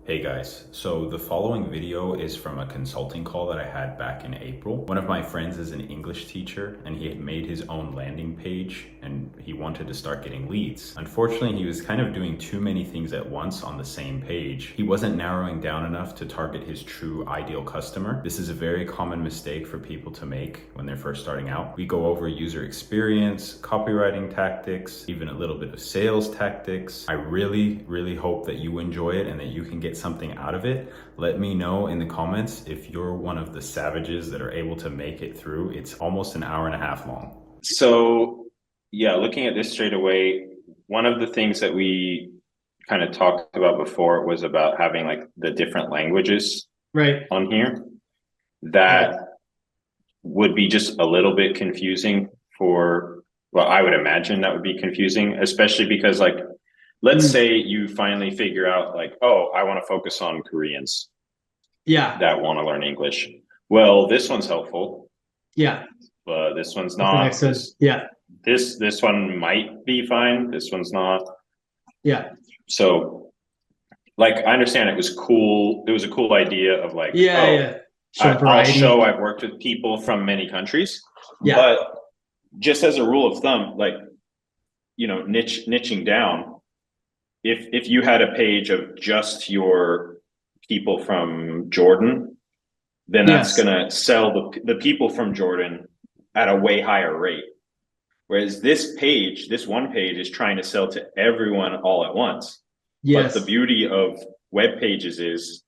Hey guys, so the following video is from a consulting call that I had back in April. One of my friends is an English teacher and he had made his own landing page and he wanted to start getting leads. Unfortunately, he was kind of doing too many things at once on the same page. He wasn't narrowing down enough to target his true ideal customer. This is a very common mistake for people to make when they're first starting out. We go over user experience, copywriting tactics, even a little bit of sales tactics. I really hope that you enjoy it and that you can get something out of it. Let me know in the comments if you're one of the savages that are able to make it through. It's almost an hour and a half long. So, yeah, looking at this straight away, one of the things that we kind of talked about before was about having like the different languages Right. on here. That would be just a little bit confusing for, well, I would imagine that would be confusing, especially because like, let's say you finally figure out like, oh, I want to focus on Koreans Yeah. that want to learn English. Well, this one's helpful, Yeah. but this one's That's the not. next one. Yeah. This one might be fine. This one's not. Yeah. So, like, I understand it was cool. It was a cool idea of like, Yeah. oh, Yeah. Show I'll variety. show I've worked with people from many countries. Yeah. But just as a rule of thumb, like, you know, niching down, if you had a page of just your people from Jordan, then that's Yes. gonna sell the people from Jordan at a way higher rate. Whereas this page, this one page is trying to sell to everyone all at once. But Yes. the beauty of web pages is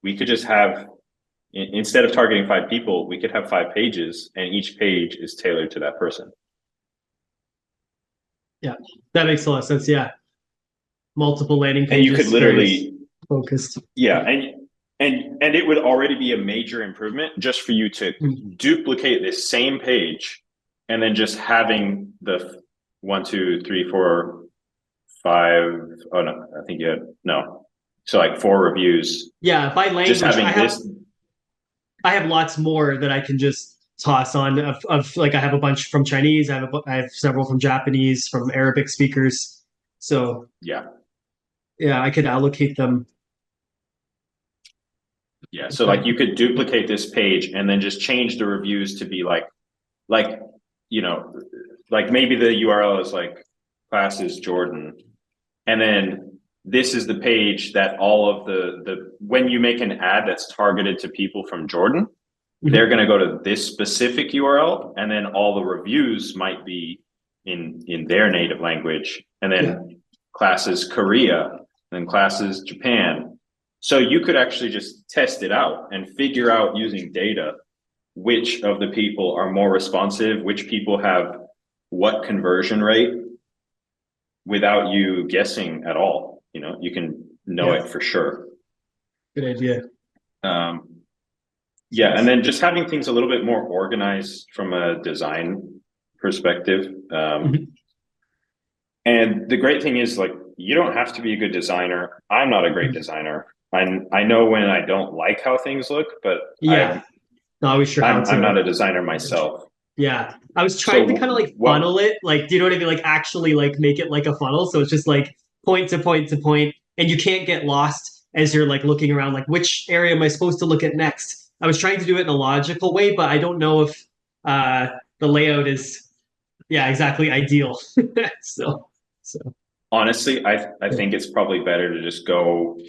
we could just have, instead of targeting 5 people, we could have 5 pages and each page is tailored to that person. Yeah. That makes a lot of sense. Yeah. Multiple landing pages. And you could literally focused. Yeah. And it would already be a major improvement just for you to duplicate this same page and then just having the 1, 2, 3, 4, 5. Oh no, I think you had no. So like 4 reviews. Yeah. By language, Just having I have lots more that I can just toss on of like I have a bunch from Chinese. I have several from Japanese, from Arabic speakers. So yeah. I could allocate them. Yeah. So like you could duplicate this page and then just change the reviews to be like, you know, like maybe the URL is like classes Jordan. And then this is the page that all of the when you make an ad that's targeted to people from Jordan, they're going to go to this specific URL, and then all the reviews might be in their native language, and then classes Korea, and then classes Japan. So you could actually just test it out and figure out using data which of the people are more responsive, which people have what conversion rate without you guessing at all. You know, you can know it for sure. Good idea. Yeah, and then just having things a little bit more organized from a design perspective. And the great thing is, like, you don't have to be a good designer. I'm not a great designer. I know when I don't like how things look, but not always sure how I'm not a designer myself. Yeah, I was trying to kind of like funnel it, like, do you know what I mean? Like actually like make it like a funnel. So it's just like point to point to point, and you can't get lost as you're like looking around, like which area am I supposed to look at next? I was trying to do it in a logical way, but I don't know if the layout is, exactly ideal. so honestly, I think it's probably better to just go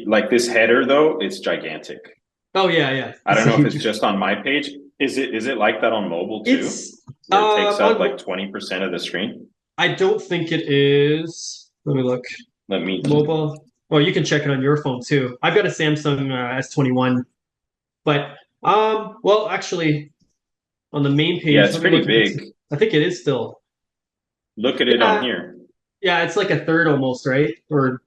like this header though. It's gigantic. Oh yeah. I don't know if it's just on my page. Is it like that on mobile too? Where it takes up like 20% of the screen? I don't think it is. Let me look. Let me mobile. Well, you can check it on your phone too. I've got a Samsung S21, but well, actually, on the main page, yeah, it's pretty big. I think it is still. Look at it on here. Yeah, it's like a third almost, right? Or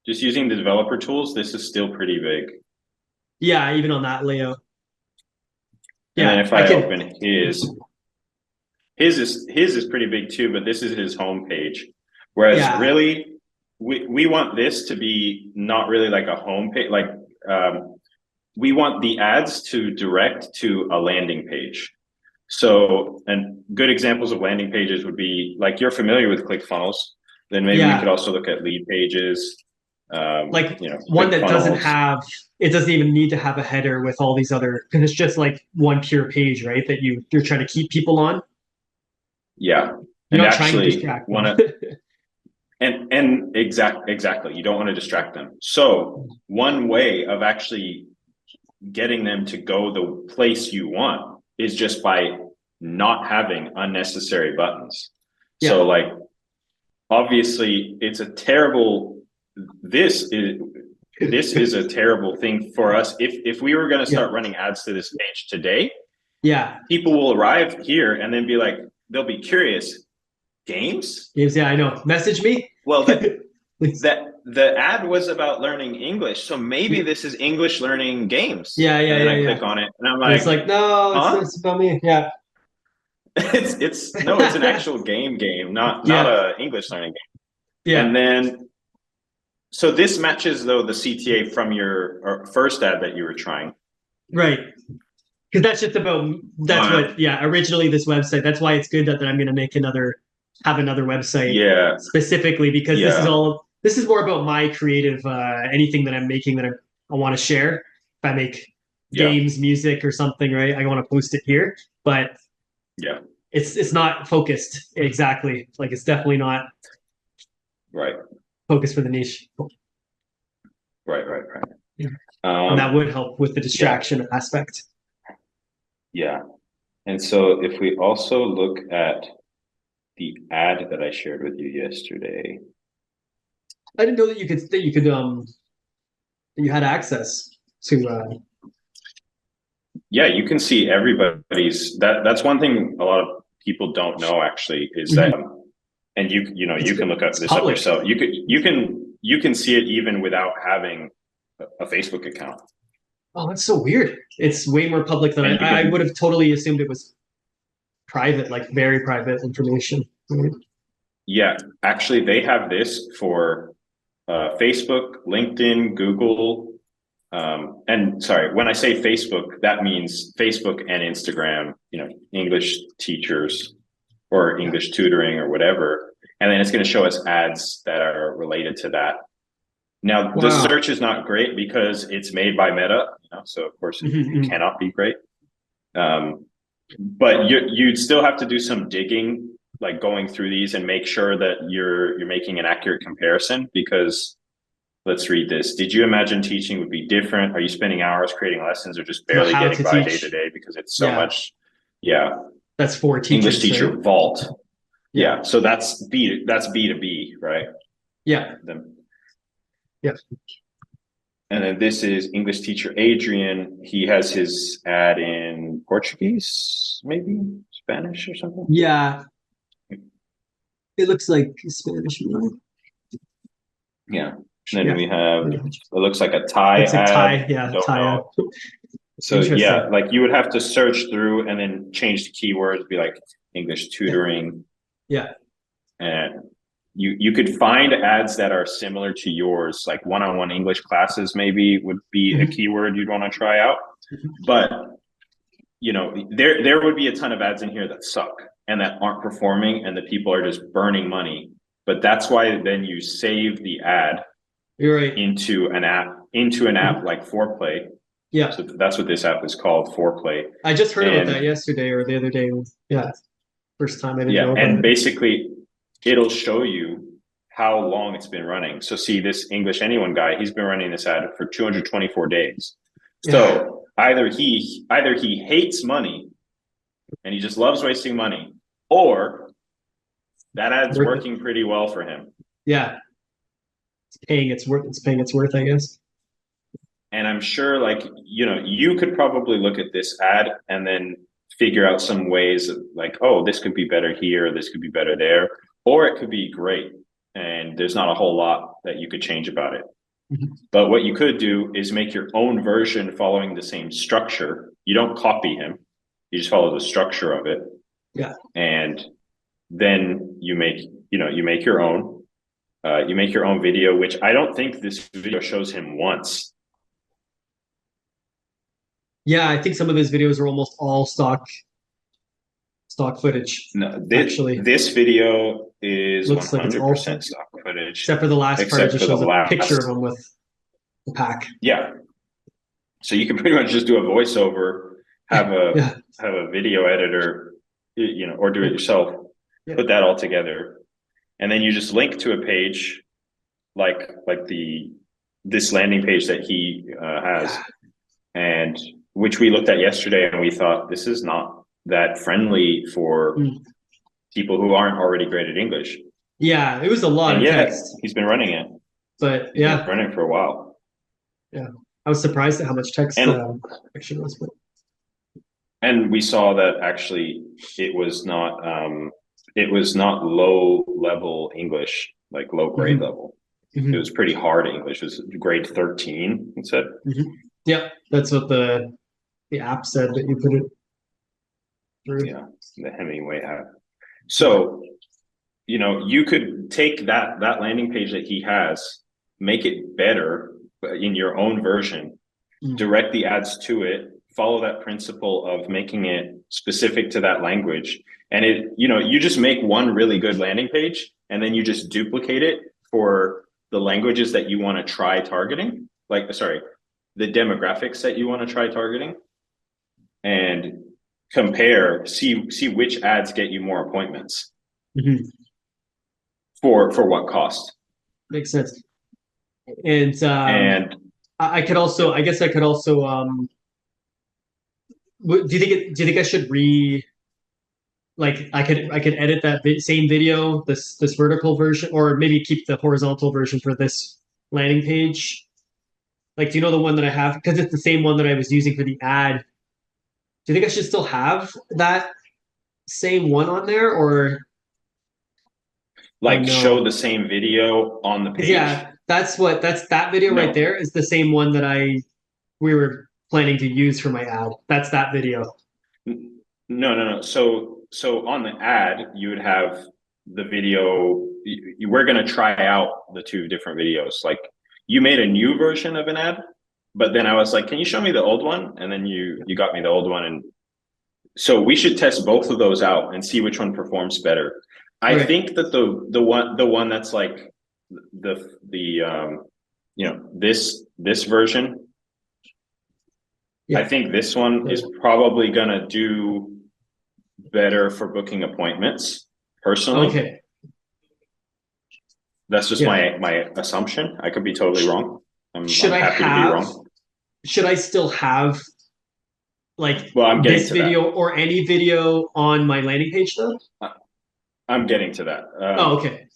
just using the developer tools, this is still pretty big. Yeah, even on that layout. And then if I open his is pretty big too, but this is his home page. Whereas really, we want this to be not really like a home page. Like we want the ads to direct to a landing page. So, and good examples of landing pages would be like, you're familiar with ClickFunnels, then maybe we could also look at lead pages. Like you know, one click that doesn't funnels. have, it doesn't even need to have a header with all these other, because it's just like one pure page, right? That you're trying to keep people on. Yeah. You're And not trying to actually distract them. want to, and exactly. You don't want to distract them. So one way of actually getting them to go the place you want is just by not having unnecessary buttons. Yeah. So like, obviously it's a terrible, this is a terrible thing for us. If we were going to start running ads to this page today, Yeah. people will arrive here and then be like, they'll be curious. Games? Yeah, I know. Message me. Well, the ad was about learning English, so maybe this is English learning games. Yeah, and then I click on it, and I'm like, it's like, no, huh? it's about me. Yeah. it's an actual game, not a English learning game. Yeah. And then, so this matches though the CTA from your first ad that you were trying, right? Because that's just about originally this website. That's why it's good that I'm going to have another website specifically, because this is more about my creative anything that I'm making that I want to share. If I make games, music or something, right, I want to post it here, but it's not focused exactly. Like it's definitely not focused for the niche. Right. Yeah. And that would help with the distraction aspect. Yeah. And so if we also look at the ad that I shared with you yesterday, I didn't know that you had access to you can see everybody's. That's one thing a lot of people don't know actually is that, and you can look up this up yourself. You can see it even without having a Facebook account. Oh, that's so weird. It's way more public than I would have totally assumed it was private, like very private information. Yeah, actually they have this for Facebook, LinkedIn, Google, and sorry, when I say Facebook, that means Facebook and Instagram, English teachers or English tutoring or whatever. And then it's going to show us ads that are related to that. Now, the search is not great because it's made by Meta, so of course it cannot be great. But you'd still have to do some digging, like going through these and make sure that you're making an accurate comparison, because let's read this. Did you imagine teaching would be different? Are you spending hours creating lessons or just barely getting by day to day because it's so much? Yeah. That's for teachers. English teacher vault. Yeah. So that's B2B, right? Yeah. Yes. And then this is English teacher Adrian. He has his ad in Portuguese, maybe Spanish or something. Yeah. It looks like Spanish. Yeah. And then we have, it looks like a Thai ad. Thai, Thai. So like you would have to search through and then change the keywords, be like English tutoring. Yeah. And you could find ads that are similar to yours, like one-on-one English classes maybe would be a keyword you'd want to try out. But there would be a ton of ads in here that suck and that aren't performing and the people are just burning money. But that's why then you save the ad into an app like Foreplay. Yeah. So that's what this app is called, Foreplay. I just heard about that yesterday or the other day. Yeah. First time I didn't know about and it. Basically it'll show you how long it's been running. So see this English Anyone guy, he's been running this ad for 224 days. So either he hates money and he just loves wasting money, or that ad's working pretty well for him. Yeah. It's paying its worth, I guess. And I'm sure you could probably look at this ad and then figure out some ways of like, oh, this could be better here, this could be better there, or it could be great. And there's not a whole lot that you could change about it. But what you could do is make your own version following the same structure. You don't copy him. You just follow the structure of it. Yeah. And then you make your own. You make your own video, which I don't think this video shows him once. Yeah, I think some of his videos are almost all stock stock footage. No, Actually, this video is looks like it's all 100% stock footage, except for the last part. It except just for shows the a picture of last. him with the pack. Yeah. So you can pretty much just do a voiceover, have a Yeah. have a video editor, you know, or do it yourself. Yeah. Put that all together, and then you just link to a page like this landing page that he has, and which we looked at yesterday, and we thought this is not that friendly for people who aren't already great at English. Yeah, it was a lot of text. He's been running it. But He's been running for a while. Yeah, I was surprised at how much text actually was. And we saw that actually it was not low level English, like low grade level. It was pretty hard English. It was grade 13, it said. Yeah, that's what the app said that you put it through. Yeah, the Hemingway app. So, you know, you could take that landing page that he has, make it better in your own version, direct the ads to it, follow that principle of making it specific to that language. And it, you know, you just make one really good landing page and then you just duplicate it for the languages that you want to try targeting, like, sorry, the demographics that you want to try targeting, and compare, see which ads get you more appointments for what cost. Makes sense. And I could also, I guess I could also, do you think I should like I could edit that same video, this vertical version, or maybe keep the horizontal version for this landing page? Like, do you know the one that I have? Because it's the same one that I was using for the ad. Do you think I should still have that same one on there, or like show the same video on the page? Yeah, that video right there is the same one that we were planning to use for my ad. That's that video. No. So on the ad, you would have the video. You were going to try out the two different videos. Like, you made a new version of an ad, but then I was like, can you show me the old one? And then you got me the old one. And so we should test both of those out and see which one performs better. I think that the one that's like the you know, this version, I think this one is probably gonna do better for booking appointments personally. Okay. That's just my assumption. I could be totally wrong. I'm happy to be wrong. Should I still have like I'm this video or any video on my landing page though? I'm getting to that. Okay.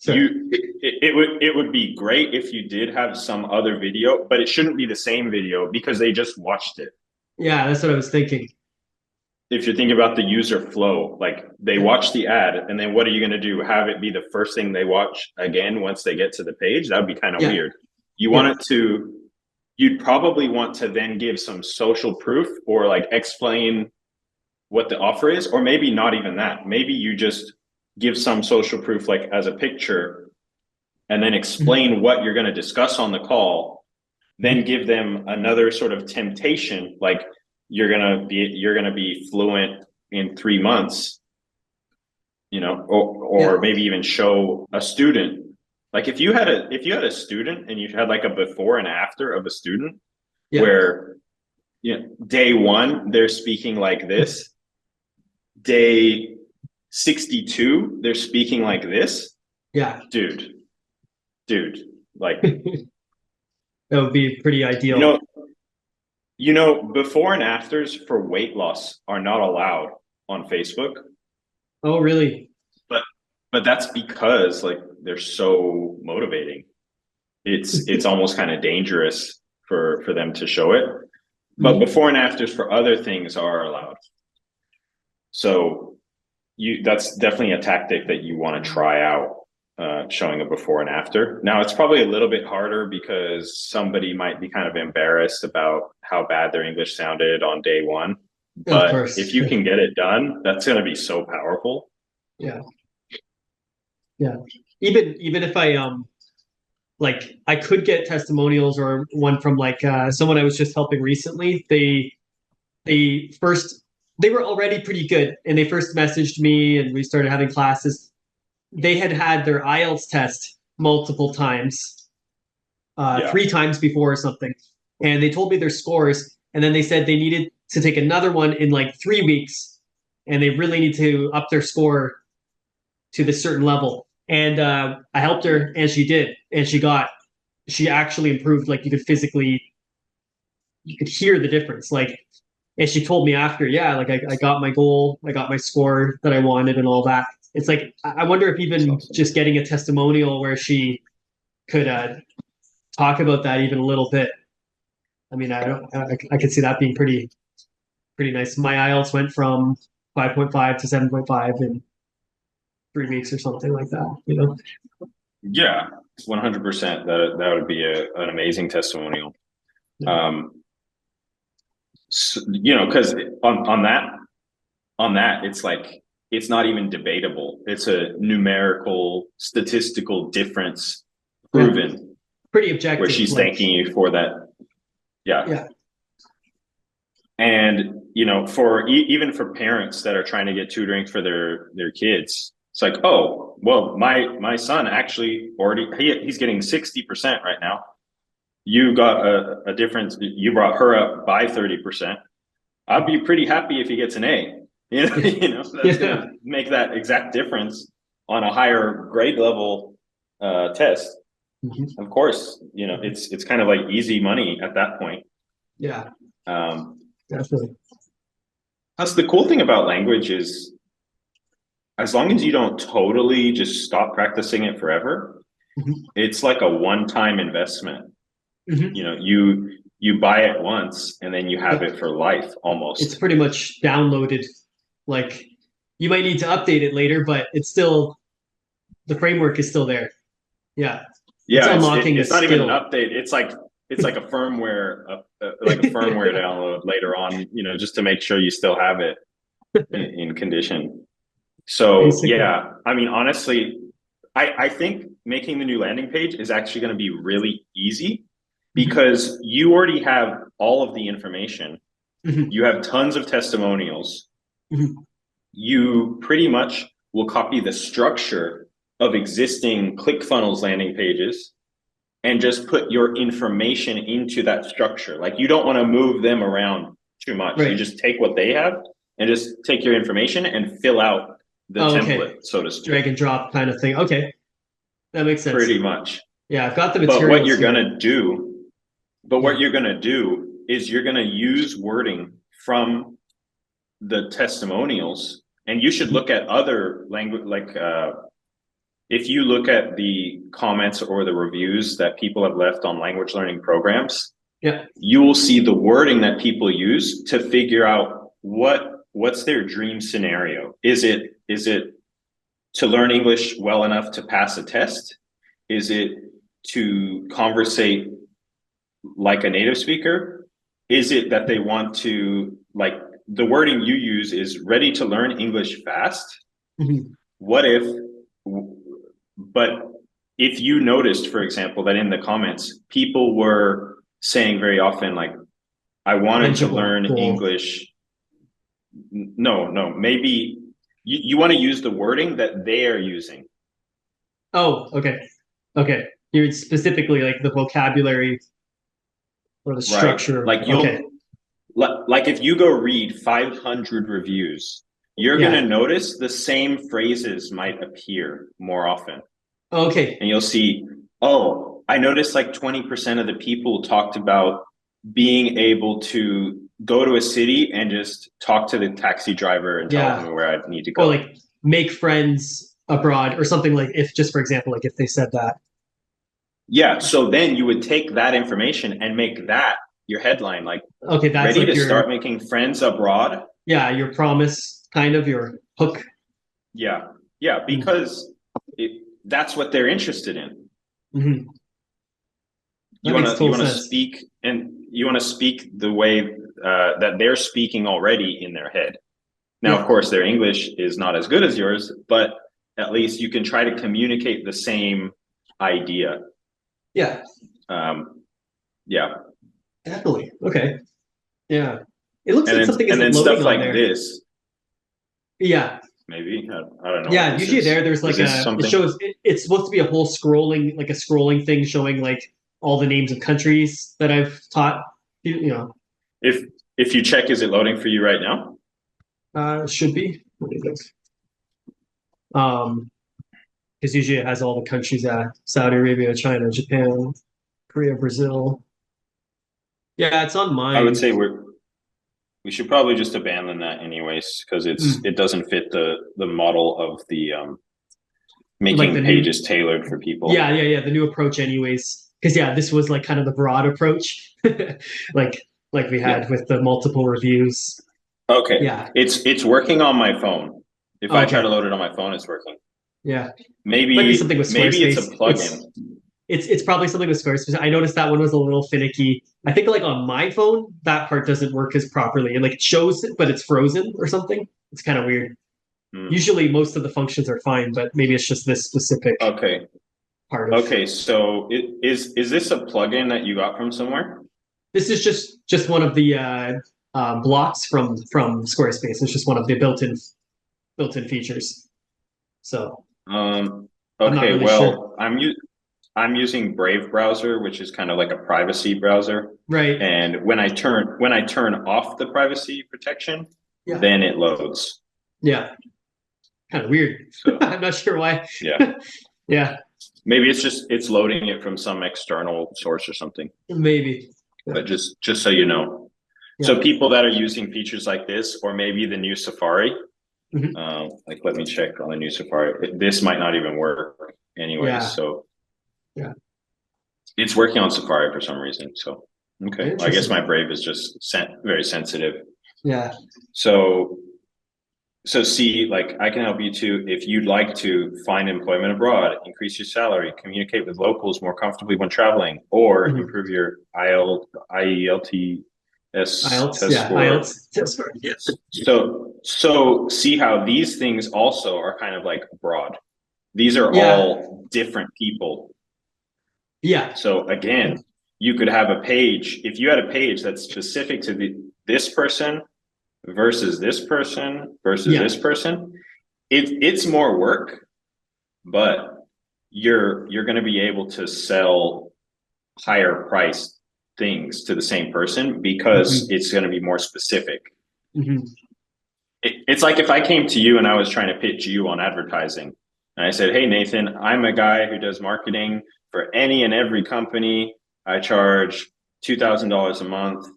It would be great if you did have some other video, but it shouldn't be the same video because they just watched it. Yeah, that's what I was thinking. If you're thinking about the user flow, like they watch the ad and then what are you going to do? Have it be the first thing they watch again once they get to the page? That would be kind of weird. You want it to, you'd probably want to then give some social proof or like explain what the offer is, or maybe not even that. Maybe you just give some social proof like as a picture and then explain what you're going to discuss on the call, then give them another sort of temptation, like you're going to be fluent in 3 months, you know, or maybe even show a student. Like if you had a student and you had like a before and after of a student where, you know, day 1 they're speaking like this, day 62 they're speaking like this. Dude, like that would be pretty ideal. You know, before and afters for weight loss are not allowed on Facebook. Oh, really? But that's because like they're so motivating. It's almost kind of dangerous for them to show it. But before and afters for other things are allowed. So that's definitely a tactic that you want to try out, showing a before and after. Now it's probably a little bit harder because somebody might be kind of embarrassed about how bad their English sounded on day 1. But if you can get it done, that's going to be so powerful. Yeah. Even if I like I could get testimonials or one from like someone I was just helping recently. They first they were already pretty good, and they first messaged me, and we started having classes. They had had their IELTS test multiple times, Yeah. 3 times before or something, and they told me their scores, and then they said they needed to take another one in like 3 weeks, and they really need to up their score to this certain level. And I helped her, and she did, and she actually improved. Like you could hear the difference. Like, and she told me after, yeah, like I got my goal, I got my score that I wanted, and all that. It's like I wonder if even awesome. just getting a testimonial where she could talk about that even a little bit. I mean, I could see that being pretty nice. My IELTS went from 5.5 to 7.5 in 3 weeks or something like that. You know? Yeah, 100%. That would be an amazing testimonial. Yeah. So, because on that, it's like it's not even debatable. It's a numerical, statistical difference proven. Yeah. Pretty objective. Where she's thanking you for that. Yeah. Yeah. And for even for parents that are trying to get tutoring for their kids, it's like, oh, well, my son actually he's getting 60% right now. You got a difference. You brought her up by 30%. I'd be pretty happy if he gets an A. That's gonna make that exact difference on a higher grade level test. Mm-hmm. Of course, it's kind of like easy money at that point. Yeah. Definitely. That's the cool thing about language is, as long as you don't totally just stop practicing it forever, mm-hmm. It's like a one-time investment. Mm-hmm. You buy it once and then you have it for life almost. It's pretty much downloaded. Like, you might need to update it later, but it's still, the framework is still there. Yeah. Yeah, it's not even an update. It's like a firmware, like a firmware download later on, just to make sure you still have it in condition. So basically. Yeah, I mean, honestly, I think making the new landing page is actually going to be really easy because mm-hmm. you already have all of the information. Mm-hmm. You have tons of testimonials. Mm-hmm. You pretty much will copy the structure of existing ClickFunnels landing pages and just put your information into that structure. Like, you don't want to move them around too much. Right. You just take what they have and just take your information and fill out the template, so to speak. Drag and drop kind of thing. Okay. That makes sense. Pretty much. Yeah, I've got the materials. But what you're going to do is you're going to use wording from the testimonials, and you should look at other language, like if you look at the comments or the reviews that people have left on language learning programs, you will see the wording that people use to figure out what's their dream scenario. Is it to learn English well enough to pass a test? Is it to conversate like a native speaker? Is it that they want to, like, the wording you use is ready to learn English fast? Mm-hmm. But if you noticed, for example, that in the comments, people were saying very often, like, I wanted to learn English. No, maybe you want to use the wording that they are using. Oh, okay. You're specifically like the vocabulary or the structure. Right. Like if you go read 500 reviews, you're going to notice the same phrases might appear more often. Okay. And you'll see, oh, I noticed like 20% of the people talked about being able to go to a city and just talk to the taxi driver and tell them where I need to go. Or like make friends abroad or something, like, if just for example, like if they said that. Yeah. So then you would take that information and make that your headline, like, okay, that's ready like to start making friends abroad. Yeah. Your promise, kind of your hook. Yeah. Yeah. Because that's what they're interested in. Mm-hmm. You want to speak, and you want to speak the way that they're speaking already in their head. Now, of course, their English is not as good as yours, but at least you can try to communicate the same idea. Yeah. Yeah. Definitely. Okay. Yeah. It looks like something and isn't then loading stuff on like there. this, Yeah. maybe. I don't know. Yeah, what this usually is. there's Is like this it something? shows it's supposed to be a whole scrolling, like a scrolling thing showing like all the names of countries that I've taught, you know. If you check, is it loading for you right now? Should be. What do you think? Because usually it has all the countries Saudi Arabia, China, Japan, Korea, Brazil. Yeah, it's on I would mine. say we should probably just abandon that anyways, because it doesn't fit the model of the making Like the pages tailored for people. Yeah, the new approach anyways. Because yeah, this was like kind of the broad approach. like we had with the multiple reviews. Okay. Yeah. It's working on my phone. If I try to load it on my phone, it's working. Yeah. Maybe Might be something with maybe it's a Squarespace. plugin. It's probably something with Squarespace. I noticed that one was a little finicky. I think like on my phone, that part doesn't work as properly. It like shows it, but it's frozen or something. It's kind of weird. Usually most of the functions are fine, but maybe it's just this specific part of Okay, so is this a plugin that you got from somewhere? This is just one of the blocks from Squarespace. It's just one of the built-in features. So okay, really well, sure. I'm using Brave browser, which is kind of like a privacy browser. Right. And when I turn off the privacy protection, then it loads. Yeah. Kind of weird. So, I'm not sure why. Yeah. Yeah. Maybe it's loading it from some external source or something. Maybe. But just so you know. Yeah. So people that are using features like this, or maybe the new Safari, like let me check on the new Safari. This might not even work anyway. Yeah. So yeah, it's working on Safari for some reason. So okay, I guess my Brave is just very sensitive. Yeah. So see, like I can help you too if you'd like to find employment abroad, increase your salary, communicate with locals more comfortably when traveling, or improve your IELTS test score. Yes. So see how these things also are kind of like broad. These are all different people. Yeah. So again, you could have a page. If you had a page that's specific to this person versus this person versus this person, it's more work, but you're going to be able to sell higher priced things to the same person because it's going to be more specific. It's like if I came to you and I was trying to pitch you on advertising and I said, hey Nathan, I'm a guy who does marketing for any and every company. I charge $2,000 a month.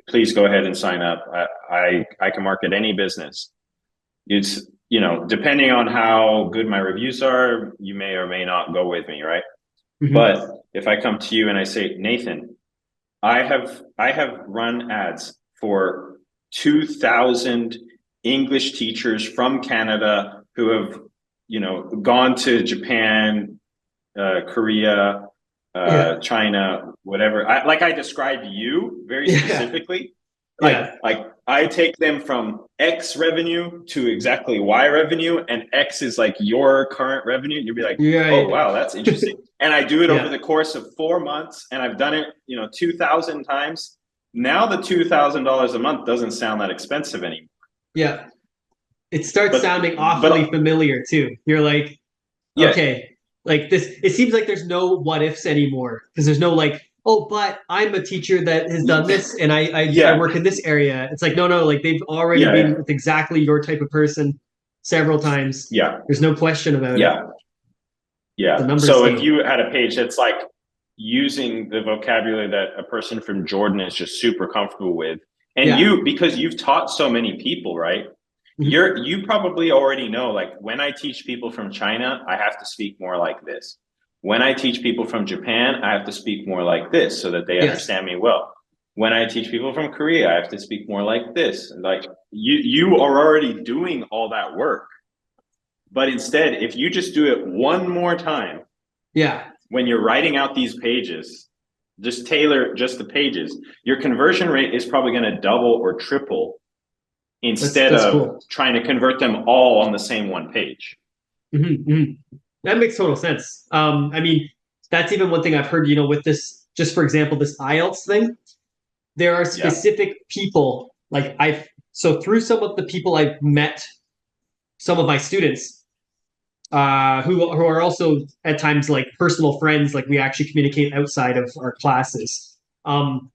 Please go ahead and sign up. I can market any business. It's, depending on how good my reviews are, you may or may not go with me, right? But if I come to you and I say, Nathan, I have run ads for 2,000 English teachers from Canada who have, gone to Japan, Korea, China, whatever. I described you very specifically. Like I take them from X revenue to exactly Y revenue, and X is like your current revenue. And you'll be like, oh wow, that's interesting. And I do it over the course of 4 months, and I've done it, 2,000 times. Now the $2,000 a month doesn't sound that expensive anymore. Yeah, it starts sounding awfully familiar too. You're like, okay. Like this, it seems like there's no what ifs anymore because there's no like, oh, but I'm a teacher that has done this and I work in this area. It's like, no, like they've already been with exactly your type of person several times. Yeah. There's no question about it. Yeah. So if you had a page that's like using the vocabulary that a person from Jordan is just super comfortable with, and because you've taught so many people, right? You probably already know, like when I teach people from China, I have to speak more like this. When I teach people from Japan, I have to speak more like this so that they understand me well. When I teach people from Korea, I have to speak more like this. Like you are already doing all that work. But instead, if you just do it one more time, when you're writing out these pages, just tailor just the pages, your conversion rate is probably going to double or triple instead of trying to convert them all on the same one page. That makes total sense. I mean, that's even one thing I've heard, with this, just for example, this IELTS thing. there are specific people, like so through some of the people I've met, some of my students, who are also at times like personal friends, like we actually communicate outside of our classes. And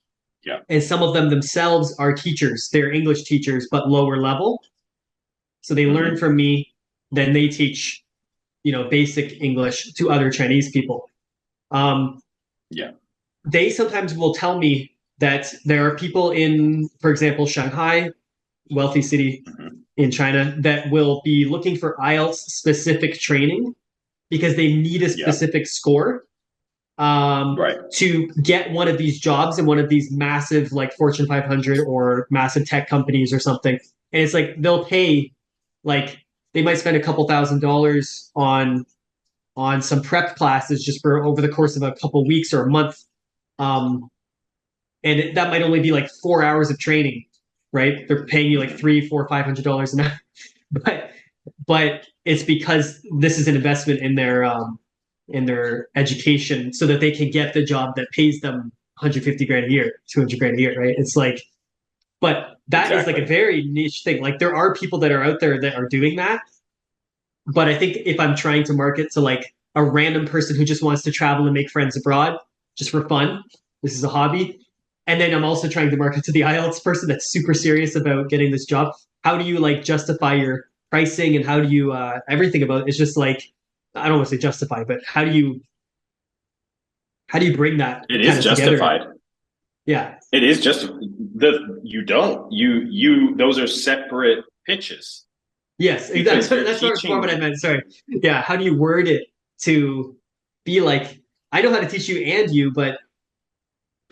some of them themselves are teachers. They're English teachers, but lower level. So they learn from me, then they teach, basic English to other Chinese people. They sometimes will tell me that there are people in, for example, Shanghai, wealthy city in China, that will be looking for IELTS specific training because they need a specific score to get one of these jobs in one of these massive, like Fortune 500 or massive tech companies or something. And it's like they'll pay, like they might spend a couple $1,000s on some prep classes just for over the course of a couple weeks or a month. And that might only be like 4 hours of training, right? They're paying you like $300, $400, $500 an hour, but it's because this is an investment in their education, so that they can get the job that pays them 150 grand a year, 200 grand a year, right? It's like, but that is like a very niche thing. Like there are people that are out there that are doing that, but I think if I'm trying to market to like a random person who just wants to travel and make friends abroad just for fun, this is a hobby. And then I'm also trying to market to the IELTS person that's super serious about getting this job. How do you like justify your pricing, and how do you everything about it? It's just like, I don't want to say justify, but how do you bring that? It is justified. Together? Yeah, it is just those are separate pitches. Yes, exactly. That's what I meant. Sorry. Yeah, how do you word it to be like, I know how to teach you and you, but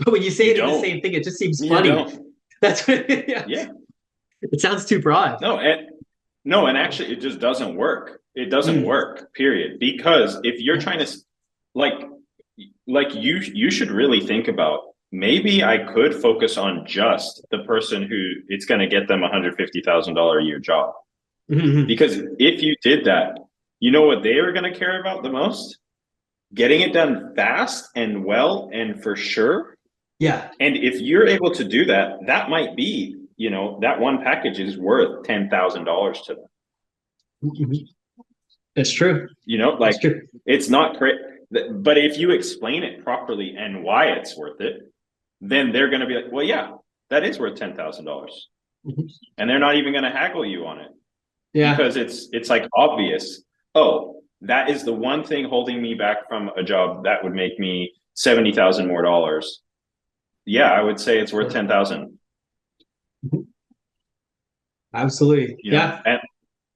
when you say it in the same thing, it just seems funny. That's what, yeah. It sounds too broad. No, and actually, it just doesn't work. It doesn't work. Period. Because if you're trying to, like you should really think about, maybe I could focus on just the person who it's going to get them $150,000 a year job. Because if you did that, you know what they were going to care about the most? Getting it done fast and well and for sure. Yeah. And if you're able to do that, that might be, that one package is worth $10,000 to them. That's true. Like it's not great. But if you explain it properly and why it's worth it, then they're going to be like, well, yeah, that is worth $10,000. And they're not even going to haggle you on it. Yeah. Because it's like obvious. Oh, that is the one thing holding me back from a job that would make me $70,000 more dollars. Yeah, I would say it's worth 10,000. Absolutely. Yeah.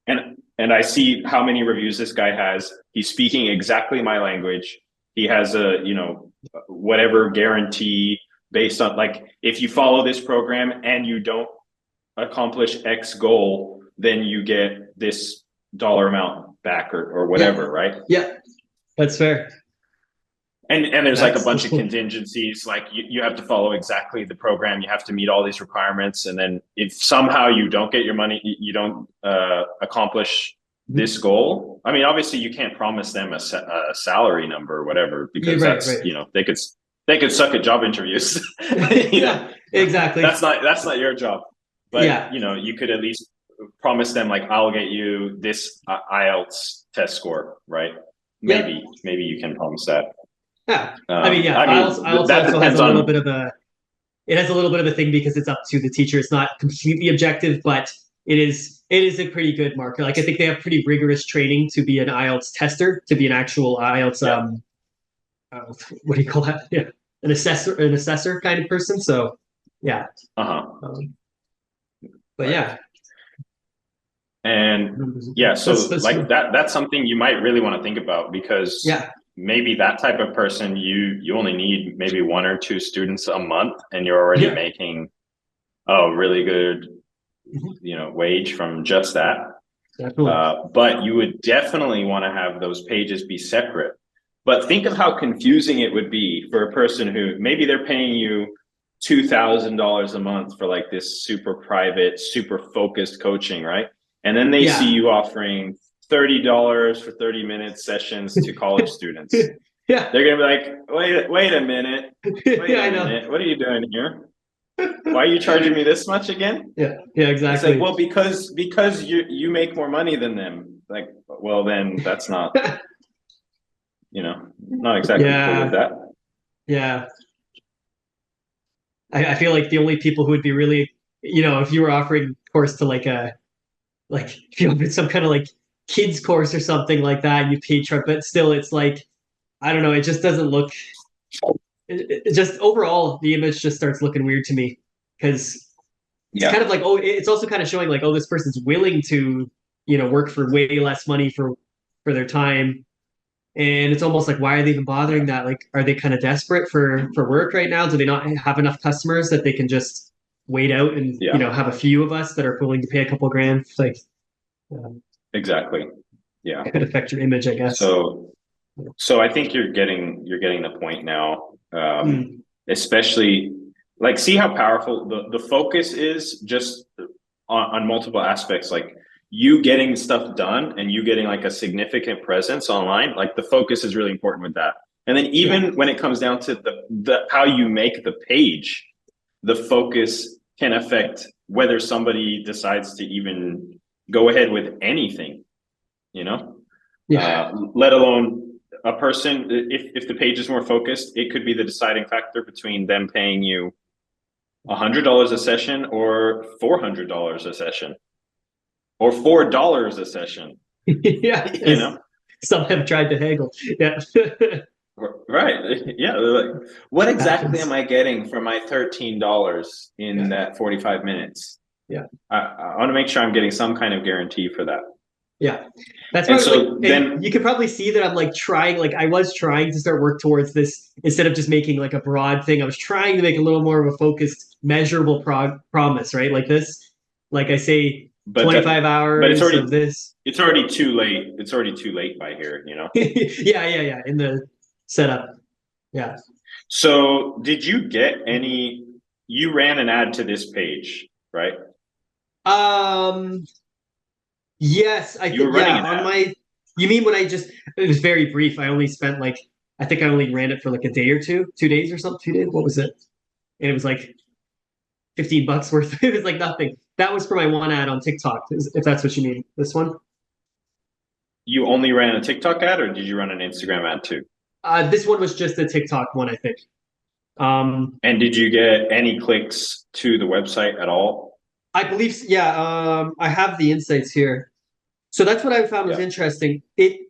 And I see how many reviews this guy has. He's speaking exactly my language. He has a, whatever guarantee based on, like, if you follow this program and you don't accomplish X goal, then you get this dollar amount back or whatever, right? Yeah, that's fair. And there's like a bunch of contingencies, like you have to follow exactly the program, you have to meet all these requirements, and then if somehow you don't get your money, you don't accomplish this goal. I mean, obviously you can't promise them a salary number or whatever, because they could suck at job interviews. Exactly. That's not your job. But you could at least promise them, like, I'll get you this IELTS test score, right? Maybe you can promise that. Yeah, IELTS also has a little bit of a thing because it's up to the teacher. It's not completely objective, but it is a pretty good marker. Like, I think they have pretty rigorous training to be an IELTS tester, to be an actual IELTS what do you call that? Yeah, an assessor kind of person. So yeah. But yeah. And so like that's something you might really want to think about, because maybe that type of person, you only need maybe 1 or 2 students a month, and you're already making a really good wage from just that. But you would definitely want to have those pages be separate. But think of how confusing it would be for a person who maybe they're paying you $2,000 a month for like this super private, super focused coaching, right? And then they see you offering $30 for 30-minute sessions to college students. They're gonna be like, wait a minute. What are you doing here? Why are you charging me this much again? Yeah, It's exactly. like, well, because you make more money than them. Like, well, then that's not, not exactly cool with that. Yeah. I feel like the only people who would be really, if you were offering course to if you offered some kind of like kids course or something like that, and you paid Trump, but still, it's like, I don't know, it just doesn't look. It just overall, the image just starts looking weird to me because it's kind of like, oh, it's also kind of showing like, oh, this person's willing to, work for way less money for their time. And it's almost like, why are they even bothering that? Like, are they kind of desperate for work right now? Do they not have enough customers that they can just wait out and have a few of us that are willing to pay a couple grand? Like, exactly. Yeah, it could affect your image, I guess. So I think you're getting the point now. Especially like, see how powerful the focus is just on multiple aspects. Like, you getting stuff done and you getting like a significant presence online, like the focus is really important with that. And then even when it comes down to the how you make the page, the focus can affect whether somebody decides to even go ahead with anything, let alone a person. If the page is more focused, it could be the deciding factor between them paying you $100 a session or $400 a session or $4 a session. Yeah, some have tried to haggle. Yeah. Right. Yeah. Like, what exactly am I getting for my $13 in that 45 minutes? Yeah. I want to make sure I'm getting some kind of guarantee for that. Yeah. That's why then you could probably see that I'm like trying, like I was trying to start work towards this instead of just making like a broad thing. I was trying to make a little more of a focused, measurable promise, right? Like this, like I say, 25 hours but it's already, of this. It's already too late. It's already too late by here, Yeah. In the setup. Yeah. So did you get you ran an ad to this page, right? Yes, I think you mean when it was very brief. I only spent I think I only ran it for like a day or 2 days or something, 2 days. What was it? And it was like $15 worth. It was like nothing. That was for my one ad on TikTok, if that's what you mean. This one? You only ran a TikTok ad, or did you run an Instagram ad too? This one was just a TikTok one, I think. And did you get any clicks to the website at all? I believe, yeah. I have the insights here. So that's what I found was interesting. It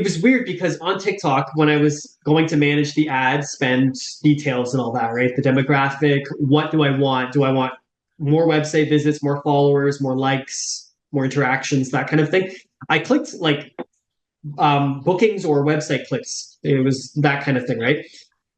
was weird because on TikTok, when I was going to manage the ad spend details and all that, right? The demographic, what do I want? Do I want more website visits, more followers, more likes, more interactions, that kind of thing? I clicked bookings or website clicks. It was that kind of thing, right?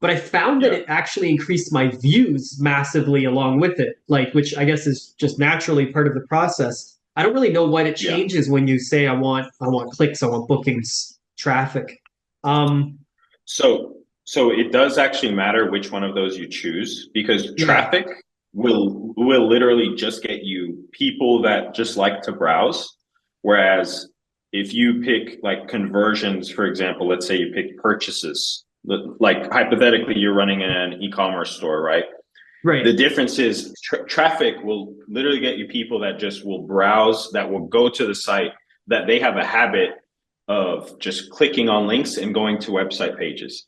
But I found that it actually increased my views massively along with it, which I guess is just naturally part of the process. I don't really know what it changes when you say I want clicks, I want bookings, traffic. So it does actually matter which one of those you choose, because traffic will literally just get you people that just like to browse. Whereas if you pick like conversions, for example, let's say you pick purchases, like hypothetically you're running an e-commerce store, right? Right. The difference is traffic will literally get you people that just will browse, that will go to the site, that they have a habit of just clicking on links and going to website pages.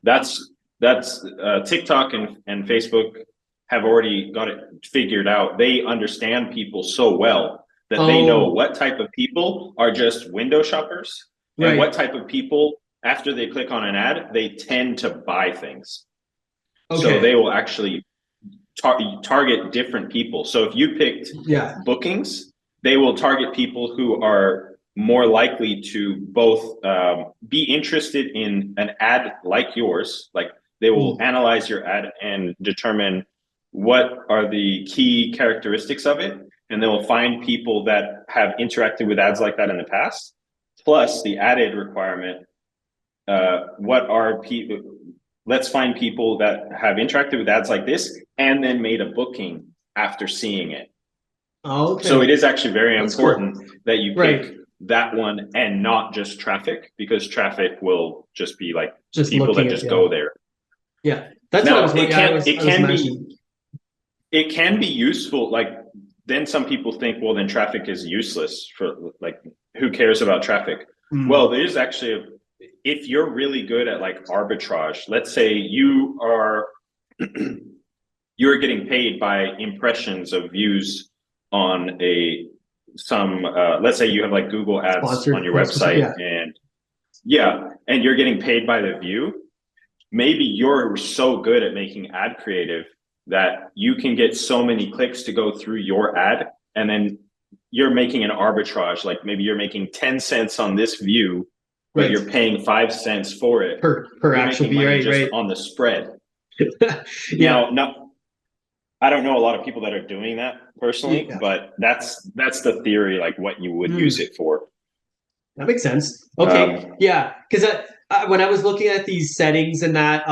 That's TikTok and Facebook have already got it figured out. They understand people so well that they know what type of people are just window shoppers and what type of people, after they click on an ad, they tend to buy things. So they will actually target different people. So if you picked bookings, they will target people who are more likely to both be interested in an ad like yours. Like they will analyze your ad and determine what are the key characteristics of it. And they will find people that have interacted with ads like that in the past. Plus the added requirement, let's find people that have interacted with ads like this and then made a booking after seeing it. So it is actually very important that you pick that one and not just traffic, because traffic will just be like just people that just go there. Yeah, that's now, what I was. It can be. it can be useful. Like then some people think, well, then traffic is useless for like who cares about traffic? Well, there's actually if you're really good at like arbitrage, let's say you are you're getting paid by impressions of views on some let's say you have like Google ads Sponsored on your posts, website yeah. and you're getting paid by the view. Maybe you're so good at making ad creative that you can get so many clicks to go through your ad, and then you're making an arbitrage. Like maybe you're making 10 cents on this view, but Right. you're paying 5 cents for it per actual view, right? on the spread. Yeah. Now, I don't know a lot of people that are doing that personally, but that's the theory, like what you would use it for. That makes sense. Okay, yeah, because when I was looking at these settings and that,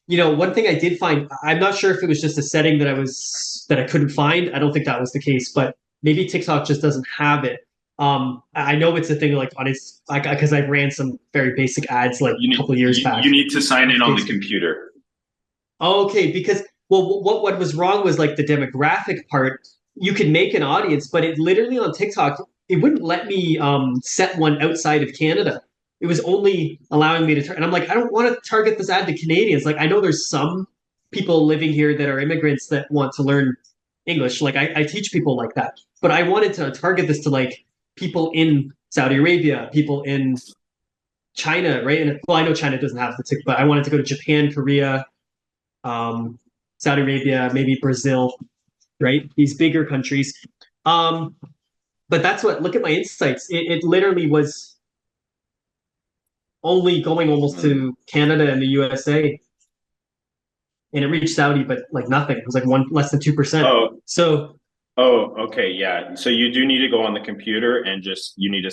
you know, one thing I did find, I'm not sure if it was just a setting that I couldn't find. I don't think that was the case, but maybe TikTok just doesn't have it. I know it's a thing like on its like because I ran some very basic ads like a couple years back. You need to sign in on the computer. Okay, because well, what was wrong was like the demographic part. You can make an audience, but it literally on TikTok it wouldn't let me set one outside of Canada. It was only allowing me to and I'm like, I don't want to target this ad to Canadians. Like I know there's some people living here that are immigrants that want to learn English. Like I teach people like that, but I wanted to target this to like people in Saudi Arabia, people in China, right? And well, I know China doesn't have the ticket, but I wanted to go to Japan, Korea, Saudi Arabia, maybe Brazil, right? These bigger countries. But that's what, look at my insights. It literally was only going almost to Canada and the USA. And it reached Saudi, but like nothing. It was like less than 2%. Oh, so. Oh, okay. Yeah. So you do need to go on the computer and you need to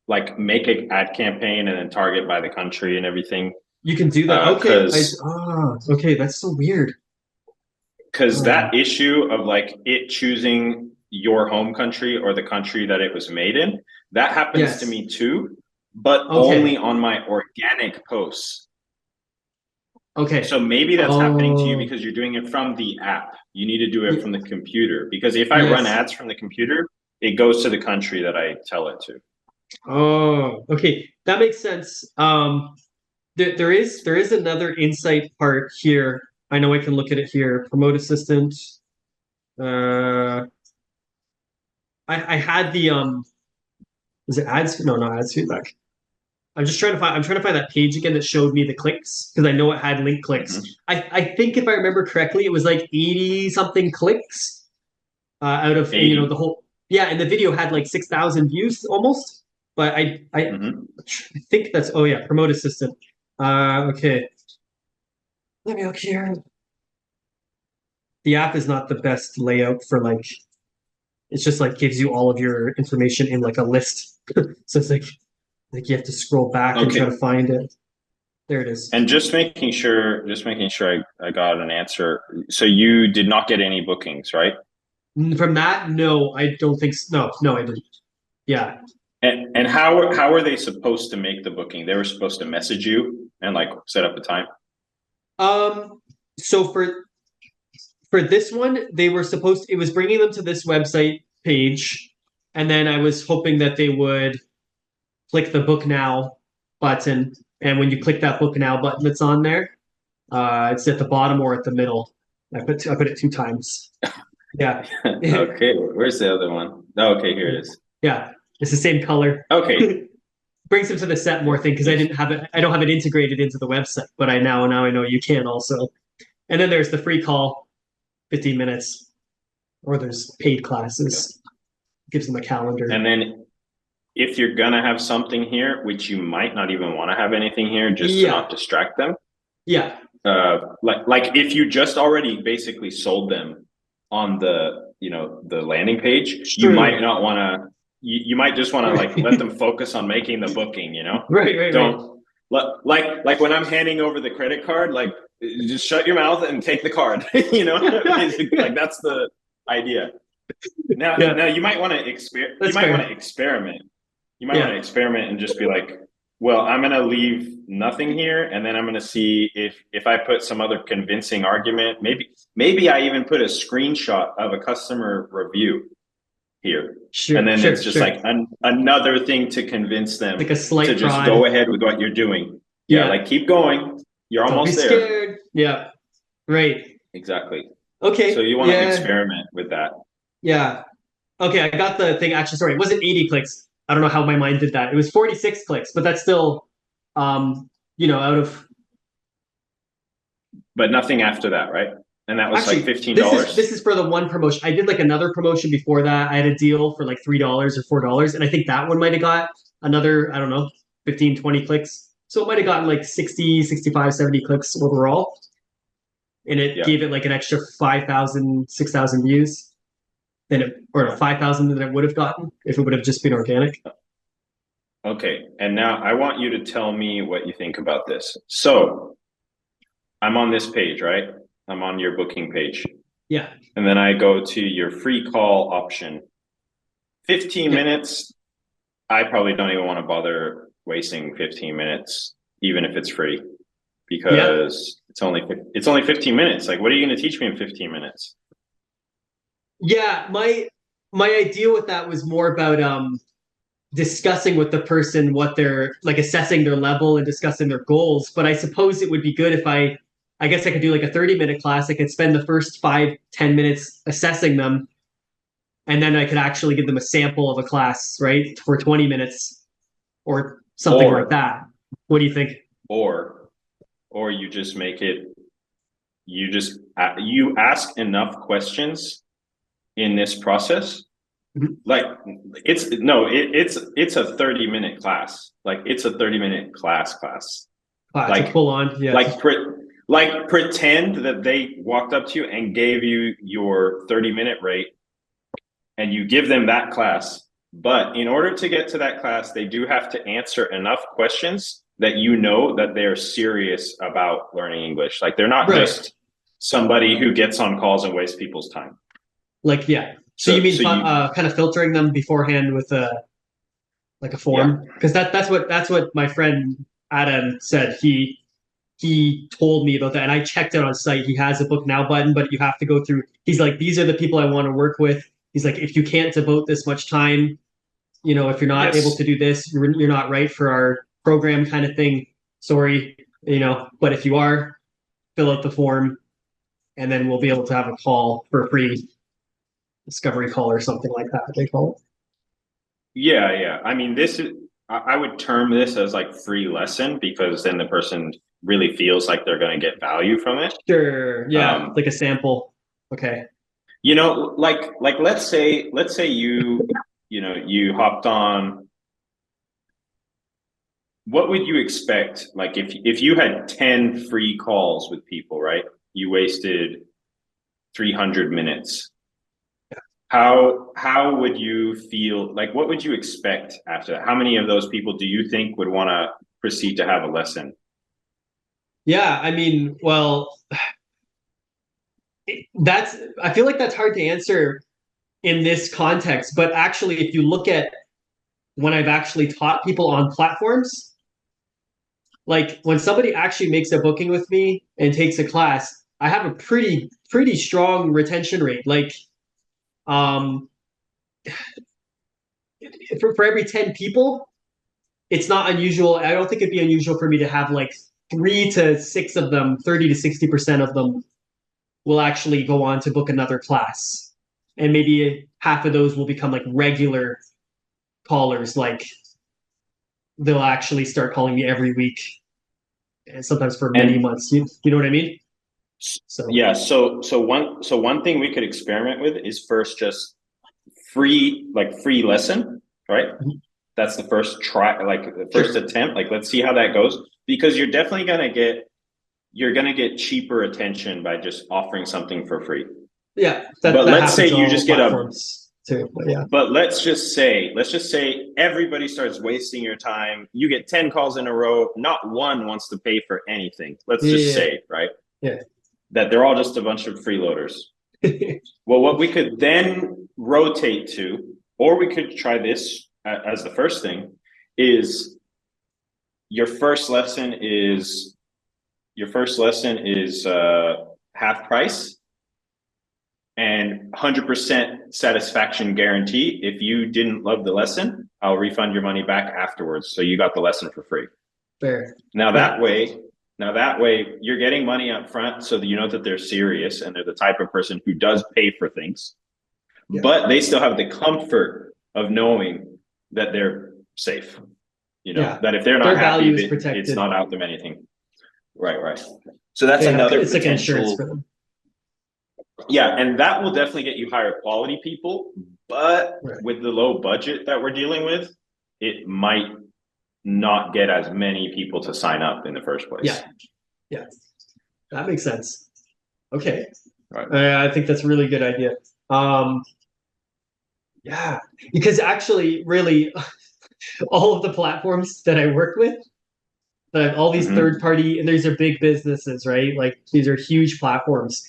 like make an ad campaign and then target by the country and everything. You can do that. Okay. Okay. That's so weird. Because that issue of like it choosing your home country or the country that it was made in, that happens to me too, but only on my organic posts. Okay. So maybe that's happening to you because you're doing it from the app. You need to do it from the computer because if I run ads from the computer, it goes to the country that I tell it to. Oh, okay. That makes sense. There is another insight part here. I know I can look at it here. Promote assistant. I had the was it ads? No, not ads feedback. I'm trying to find that page again that showed me the clicks because I know it had link clicks. I think if I remember correctly, it was like 80 something clicks out of 80. You know the whole and the video had like 6,000 views almost. But I think that's promote assistant. Okay. Let me look here. The app is not the best layout for like it's just like gives you all of your information in like a list. So it's like you have to scroll back and try to find it. There it is. And just making sure I got an answer. So you did not get any bookings, right? From that, no, I don't think so. No, I didn't. Yeah. And how are they supposed to make the booking? They were supposed to message you and like set up a time. So for this one, they were supposed to, it was bringing them to this website page, and then I was hoping that they would click the book now button, and when you click that book now button that's on there, it's at the bottom or at the middle. I put it 2 times. Yeah. Okay, where's the other one? Oh, okay, here it is. Yeah, it's the same color. Okay. Brings them to the set more thing because I didn't have it. I don't have it integrated into the website, but now I know you can also. And then there's the free call, 15 minutes, or there's paid classes. Gives them a calendar. And then if you're gonna have something here, which you might not even want to have anything here, just to not distract them. Yeah. Like if you just already basically sold them on the the landing page, you might not want to. You might just want to like let them focus on making the booking. Right. Don't like when I'm handing over the credit card, like just shut your mouth and take the card. Like that's the idea. Now you might want to experiment. You might want to experiment and just be like, Well, I'm going to leave nothing here, and then I'm going to see if I put some other convincing argument. Maybe I even put a screenshot of a customer review here, Sure, and then sure, it's just sure. like another thing to convince them Like a slight to just prod. go ahead with what you're doing. Yeah, like keep going. You're Don't almost be there. scared. Yeah, right. Exactly. Okay. So you want to experiment with that. Yeah. Okay, I got the thing. Actually, sorry, it wasn't 80 clicks. I don't know how my mind did that. It was 46 clicks, but that's still, out of. But nothing after that, right? And that was Actually, like $15. This is for the one promotion. I did like another promotion before that. I had a deal for like $3 or $4, and I think that one might have got another, I don't know, 15, 20 clicks. So it might have gotten like 60, 65, 70 clicks overall. And it gave it like an extra 5,000, 6,000 views. Or 5,000 than it would have gotten if it would have just been organic. Okay, and now I want you to tell me what you think about this. So I'm on this page, right? I'm on your booking page. Yeah. And then I go to your free call option. 15 minutes, I probably don't even want to bother wasting 15 minutes, even if it's free, because it's only 15 minutes. Like, what are you going to teach me in 15 minutes? Yeah, my idea with that was more about discussing with the person what they're like, assessing their level and discussing their goals. But I suppose it would be good if I guess I could do like a 30-minute class. I could spend the first 5-10 minutes assessing them, and then I could actually give them a sample of a class, right, for 20 minutes or something like that. What do you think? Or you just make it, you ask enough questions in this process. Like it's a 30-minute class. Like it's a 30-minute class. Like full on, yeah. Like pretend that they walked up to you and gave you your 30-minute rate, and you give them that class. But in order to get to that class, they do have to answer enough questions that you know that they're serious about learning English. Like they're not just somebody who gets on calls and wastes people's time. Like, yeah. So you mean kind of filtering them beforehand with a form? Because that's what my friend Adam said. He told me about that, and I checked it on site. He has a book now button, but you have to go through. He's like, these are the people I want to work with. He's like, if you can't devote this much time, if you're not able to do this, you're not right for our program, kind of thing. Sorry, but if you are, fill out the form, and then we'll be able to have a call for a free discovery call or something like that, they call it. Yeah. I mean, I would term this as like free lesson, because then the person really feels like they're going to get value from it. Sure. Yeah. Like a sample. Okay. Like let's say you hopped on. What would you expect? Like if you had 10 free calls with people, right? You wasted 300 minutes. How would you feel? Like, what would you expect after that? How many of those people do you think would want to proceed to have a lesson? Yeah, I mean, well, I feel like that's hard to answer in this context. But actually, if you look at when I've actually taught people on platforms, like when somebody actually makes a booking with me and takes a class, I have a pretty strong retention rate. Like, for every 10 people, it's not unusual. I don't think it'd be unusual for me to have like 3 to 6 of them, 30 to 60% of them will actually go on to book another class. And maybe half of those will become like regular callers. Like they'll actually start calling me every week, and sometimes for many months. You know what I mean? So yeah. So one thing we could experiment with is first just free lesson, right? That's the first try, like the first attempt. Like, let's see how that goes, because you're definitely going to get cheaper attention by just offering something for free. Yeah. But let's say you just get too, but yeah. But let's just say everybody starts wasting your time. You get 10 calls in a row. Not one wants to pay for anything. Let's just say, right? Yeah. That they're all just a bunch of freeloaders. Well, what we could then rotate to, or we could try this as the first thing, is your first lesson is half price and 100% satisfaction guarantee. If you didn't love the lesson, I'll refund your money back afterwards. So you got the lesson for free. Fair. Now that way you're getting money up front so that you know that they're serious and they're the type of person who does pay for things, but they still have the comfort of knowing that they're safe. You know, that if they're not happy, it's not out them anything. Right. So that's another it's like potential. Insurance for them. Yeah, and that will definitely get you higher quality people, but with the low budget that we're dealing with, it might not get as many people to sign up in the first place. Yeah, that makes sense. Okay, right. I think that's a really good idea. Yeah, because actually, really, all of the platforms that I work with, all these third party, and these are big businesses, right? Like these are huge platforms.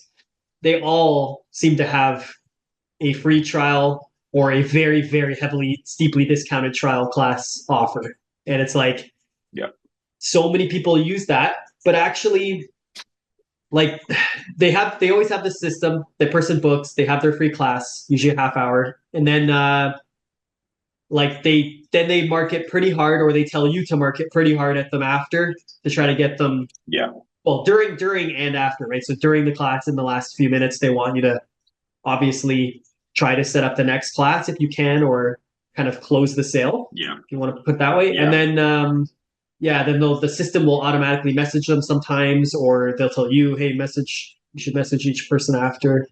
They all seem to have a free trial or a very, very steeply discounted trial class offer. And it's like, so many people use that, but actually, like they always have this system. The person books, they have their free class, usually a half hour, and then they market pretty hard, or they tell you to market pretty hard at them after to try to get them. Well, during and after, right? So during the class, in the last few minutes, they want you to obviously try to set up the next class if you can, or kind of close the sale. Yeah. If you want to put it that way. And then, then the system will automatically message them sometimes, or they'll tell you, hey, you should message each person after.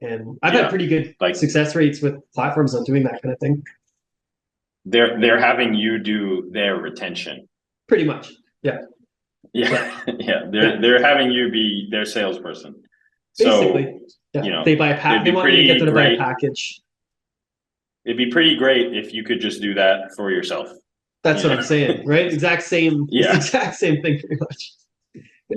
And I've had pretty good success rates with platforms on doing that kind of thing. They're having you do their retention. Pretty much. Yeah. They're having you be their salesperson. Basically, so you know, they buy a package. They want you to get them to buy a package. It'd be pretty great if you could just do that for yourself. That's what I'm saying, right? Exact same thing, pretty much.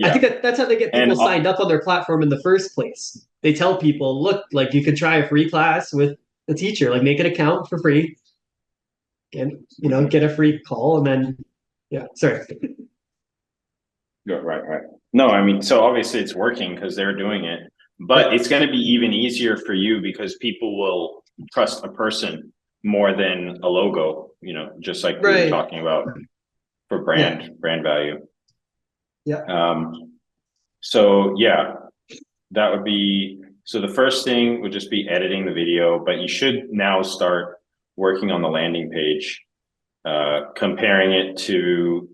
I think that's how they get people signed up on their platform in the first place. They tell people, look, like you could try a free class with a teacher, like make an account for free, and get a free call, and then sorry. Right. No, I mean, so obviously it's working because they're doing it, but it's going to be even easier for you because people will trust a person more than a logo, just like we were talking about for brand value. So that would be, so the first thing would just be editing the video, but you should now start working on the landing page, comparing it to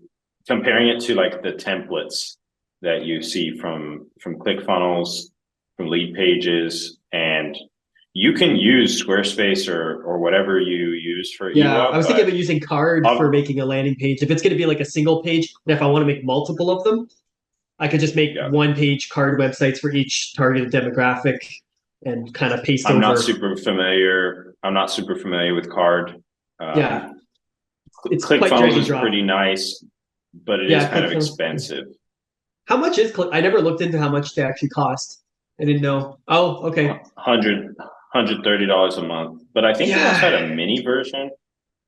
like the templates that you see from ClickFunnels, from Leadpages, and you can use Squarespace or whatever you use for I was thinking about using Card for making a landing page. If it's going to be like a single page, and if I want to make multiple of them, I could just make one page Card websites for each targeted demographic and kind of paste over. I'm not super familiar with Card. It's ClickFunnels is pretty nice, but it is kind of expensive. How much is I never looked into how much they actually cost. I didn't know. Oh, okay. $130 a month, but I think they also had a mini version.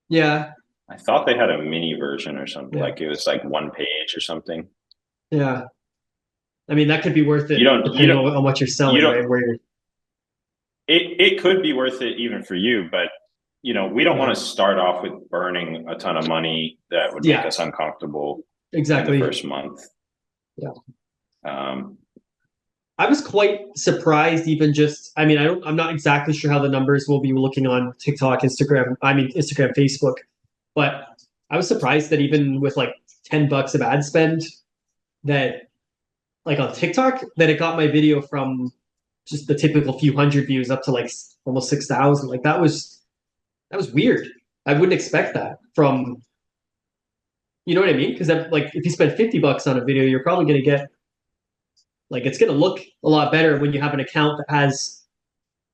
Yeah. I thought they had a mini version or something, like it was like one page or something. Yeah. I mean, that could be worth it. Depending on how much you're selling, right? It could be worth it even for you, but we don't want to start off with burning a ton of money that would make us uncomfortable. Exactly. In the first month. I was quite surprised, even just. I mean, I'm not exactly sure how the numbers will be looking on TikTok, Instagram, Facebook, but I was surprised that even with like $10 of ad spend, that like on TikTok, that it got my video from just the typical few hundred views up to like almost 6,000. Like that was weird. I wouldn't expect that from. You know what I mean? Because like if you spend $50 on a video, you're probably going to get, like, it's going to look a lot better when you have an account that has,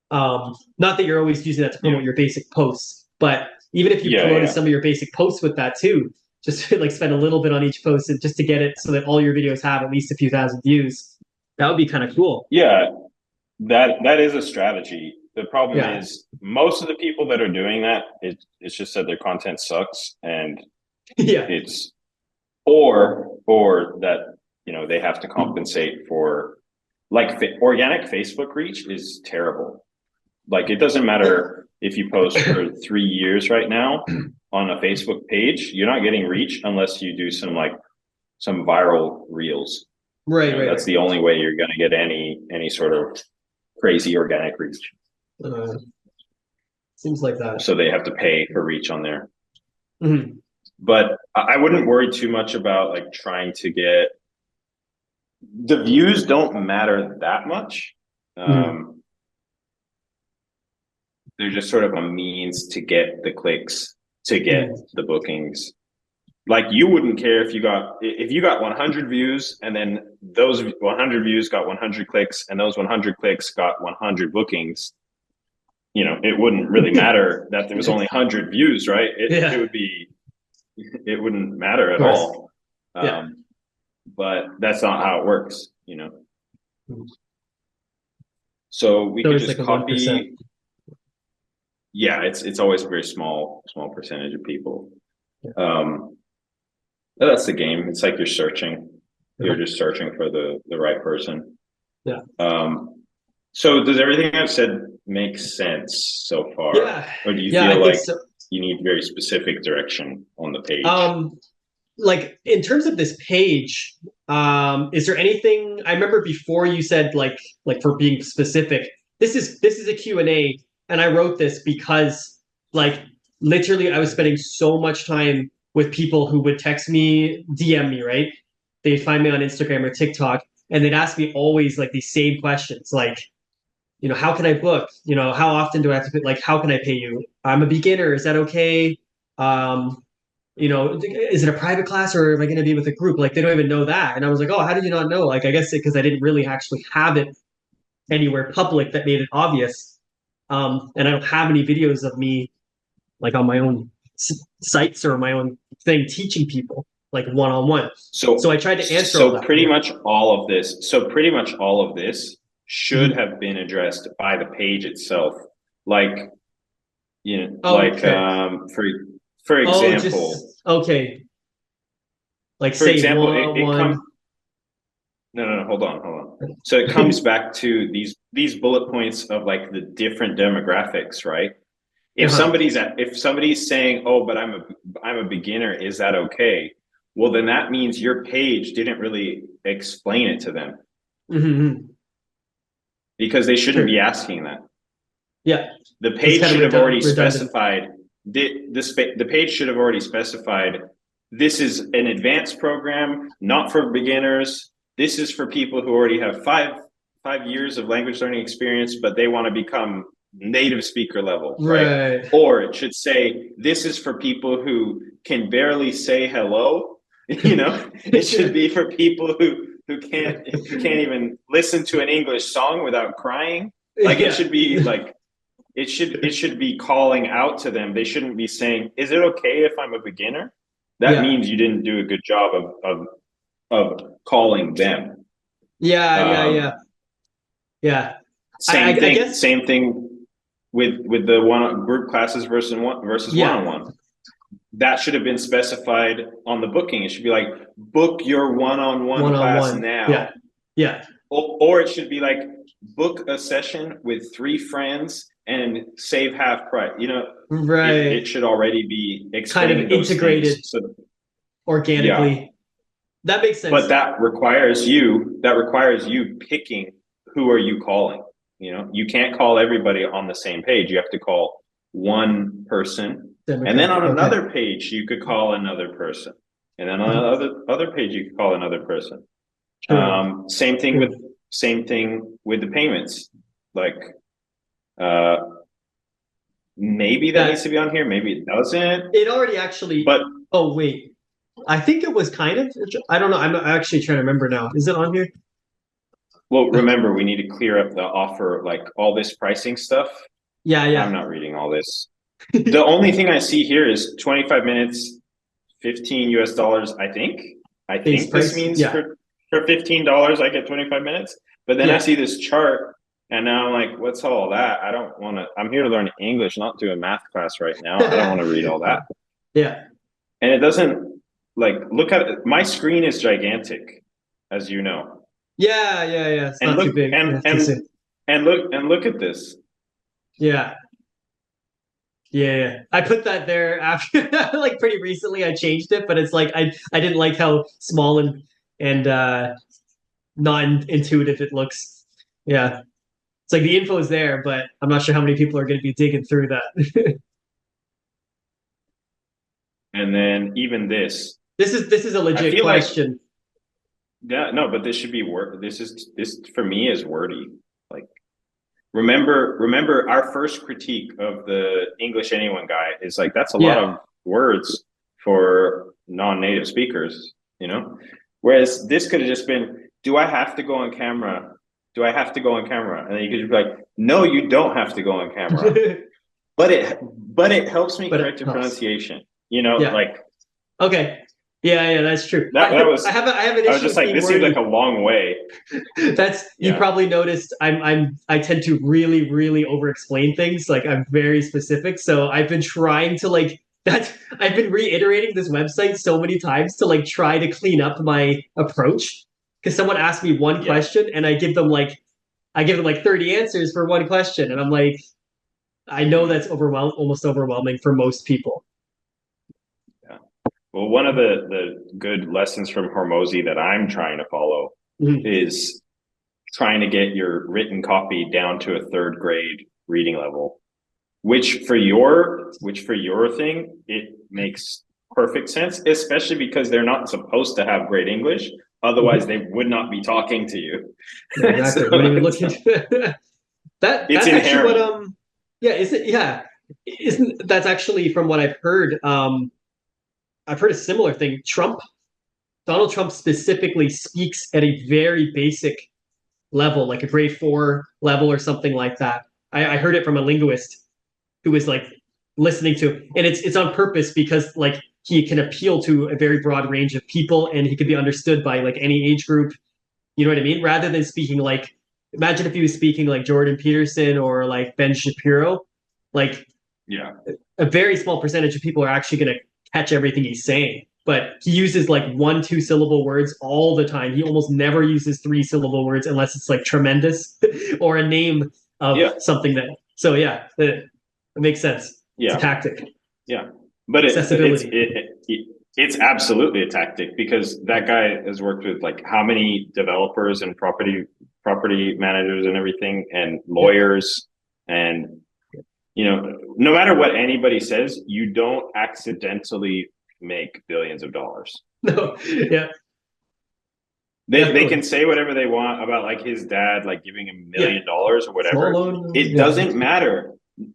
not that you're always using that to promote your basic posts, but even if you promoted some of your basic posts with that too, just like spend a little bit on each post and just to get it so that all your videos have at least a few thousand views. That would be kind of cool. Yeah, that is a strategy. The problem is most of the people that are doing that, it's just that their content sucks, and it's or that, you know, they have to compensate for, like, organic Facebook reach is terrible. Like, it doesn't matter if you post for 3 years right now on a Facebook page, you're not getting reach unless you do some viral reels. Right, You know, right. that's the only way you're going to get any sort of crazy organic reach. Seems like that. So they have to pay for reach on there. Mhm. But I wouldn't worry too much about like trying to get the views. Don't matter that much. They're just sort of a means to get the clicks, to get the bookings. Like, you wouldn't care if you got 100 views and then those 100 views got 100 clicks and those 100 clicks got 100 bookings. You know, it wouldn't really matter that there was only 100 views, right? It wouldn't matter at all. But that's not how it works, you know. So we could just like copy. 1%. Yeah, it's always a very small percentage of people. That's the game. It's like you're searching. You're just searching for the right person. Yeah. So does everything I've said make sense so far? Yeah. Or do you feel like you need very specific direction on the page? Like, in terms of this page, is there anything? I remember before you said like for being specific, this is a Q&A, and I wrote this because, like, literally I was spending so much time with people who would text me, DM me, right? They'd find me on Instagram or TikTok, and they'd ask me always like these same questions, like, you know, how can I book? You know, how often do I have to pay? Like, how can I pay you? I'm a beginner. Is that okay? You know, is it a private class or am I going to be with a group? Like, they don't even know that. And I was like, oh, how did you not know? Like, I guess because I didn't really actually have it anywhere public that made it obvious. And I don't have any videos of me like on my own sites or my own thing teaching people like one-on-one. So I tried to answer all that. Pretty much all of this should have been addressed by the page itself. Like, you know, for example, like, for say example, hold on. So it comes back to these bullet points of like the different demographics, right? If somebody's saying, oh, but I'm a beginner, is that okay? Well, then that means your page didn't really explain it to them. Because they shouldn't be asking that. Yeah. The page should have already specified. The page should have already specified, this is an advanced program, not for beginners. This is for people who already have five years of language learning experience, but they want to become native speaker level, right? Or it should say, this is for people who can barely say hello. You know, it should be for people who can't even listen to an English song without crying. Like, it should be like, it should be calling out to them. They shouldn't be saying, is it okay if I'm a beginner? That means you didn't do a good job of calling them. Yeah. Same thing. Same thing with the one group classes versus one-on-one. That should have been specified on the booking. It should be like, book your one-on-one class now. Yeah. Or it should be like, book a session with 3 friends and save half price. You know, it should already be kind of integrated organically. Yeah. That makes sense. But that requires you picking who are you calling. You know, you can't call everybody on the same page. You have to call one person, and then on another page you could call another person, and then on other page you could call another person. Same thing with the payments. Like, maybe that needs to be on here, maybe it doesn't. It already actually. But oh wait, I think it was kind of. I don't know. I'm actually trying to remember now. Is it on here? Well, remember, we need to clear up the offer, like all this pricing stuff. Yeah. I'm not reading all this. The only thing I see here is 25 minutes, $15 US. I think this means for $15 I get 25 minutes. But then I see this chart and now I'm like, what's all that? I don't want to. I'm here to learn English, not do a math class right now. I don't want to read all that. Yeah. And it doesn't like look at it. My screen is gigantic, as you know. Yeah, yeah, yeah. It's And not too look big. Yeah, too soon. and look at this. Yeah. Yeah, yeah. I put that there after like pretty recently I changed it, but it's like I didn't like how small and non-intuitive it looks. Yeah. It's like the info is there, but I'm not sure how many people are going to be digging through that. And then even this. This is a I legit feel like question. yeah, no, but this should be word. This for me is wordy. Like remember our first critique of the English Anyone guy is like that's a lot Yeah. of words for non-native speakers, you know? Whereas this could have just been, do I have to go on camera? Do I have to go on camera? And then you could just be like, no, you don't have to go on camera. But it helps me But it correct your helps. pronunciation. You know, Yeah. like Okay. Yeah, yeah, that's true. that was I have an issue I was just with like, being this seems wordy. like a long way. That's you Yeah. probably noticed I tend to really, really over explain things. Like I'm very specific. So I've been trying to like I've been reiterating this website so many times to like try to clean up my approach. Because someone asked me one Yeah. question and I give them like 30 answers for one question. And I'm like, I know that's almost overwhelming for most people. Well, one of the good lessons from Hormozy that I'm trying to follow Mhm. is trying to get your written copy down to a third grade reading level, which for your thing, it makes perfect sense, especially because they're not supposed to have great English. Otherwise, they would not be talking to you. Exactly. So Wouldn't even look into that. it's That's actually what inherent. yeah, is it yeah. Isn't that's actually from what I've heard a similar thing. Donald Trump specifically speaks at a very basic level, like a grade 4 level or something like that. I heard it from a linguist who was like listening to, and it's on purpose because like he can appeal to a very broad range of people, and he could be understood by like any age group. You know what I mean? Rather than speaking like, imagine if he was speaking like Jordan Peterson or like Ben Shapiro, like Yeah. a very small percentage of people are actually going to catch everything he's saying. But he uses like 1 2 syllable words all the time. He almost never uses 3 syllable words unless it's like tremendous or a name of Yeah. something that. So yeah, it makes sense. It's a Yeah. tactic. Yeah. But Accessibility. it's absolutely a tactic because that guy has worked with like how many developers and property managers and everything and lawyers and you know, no matter what anybody says, you don't accidentally make billions of dollars. No, yeah, They definitely. can say whatever they want about like his dad, like giving him $1 million or Small whatever. loan. It Yeah. doesn't matter.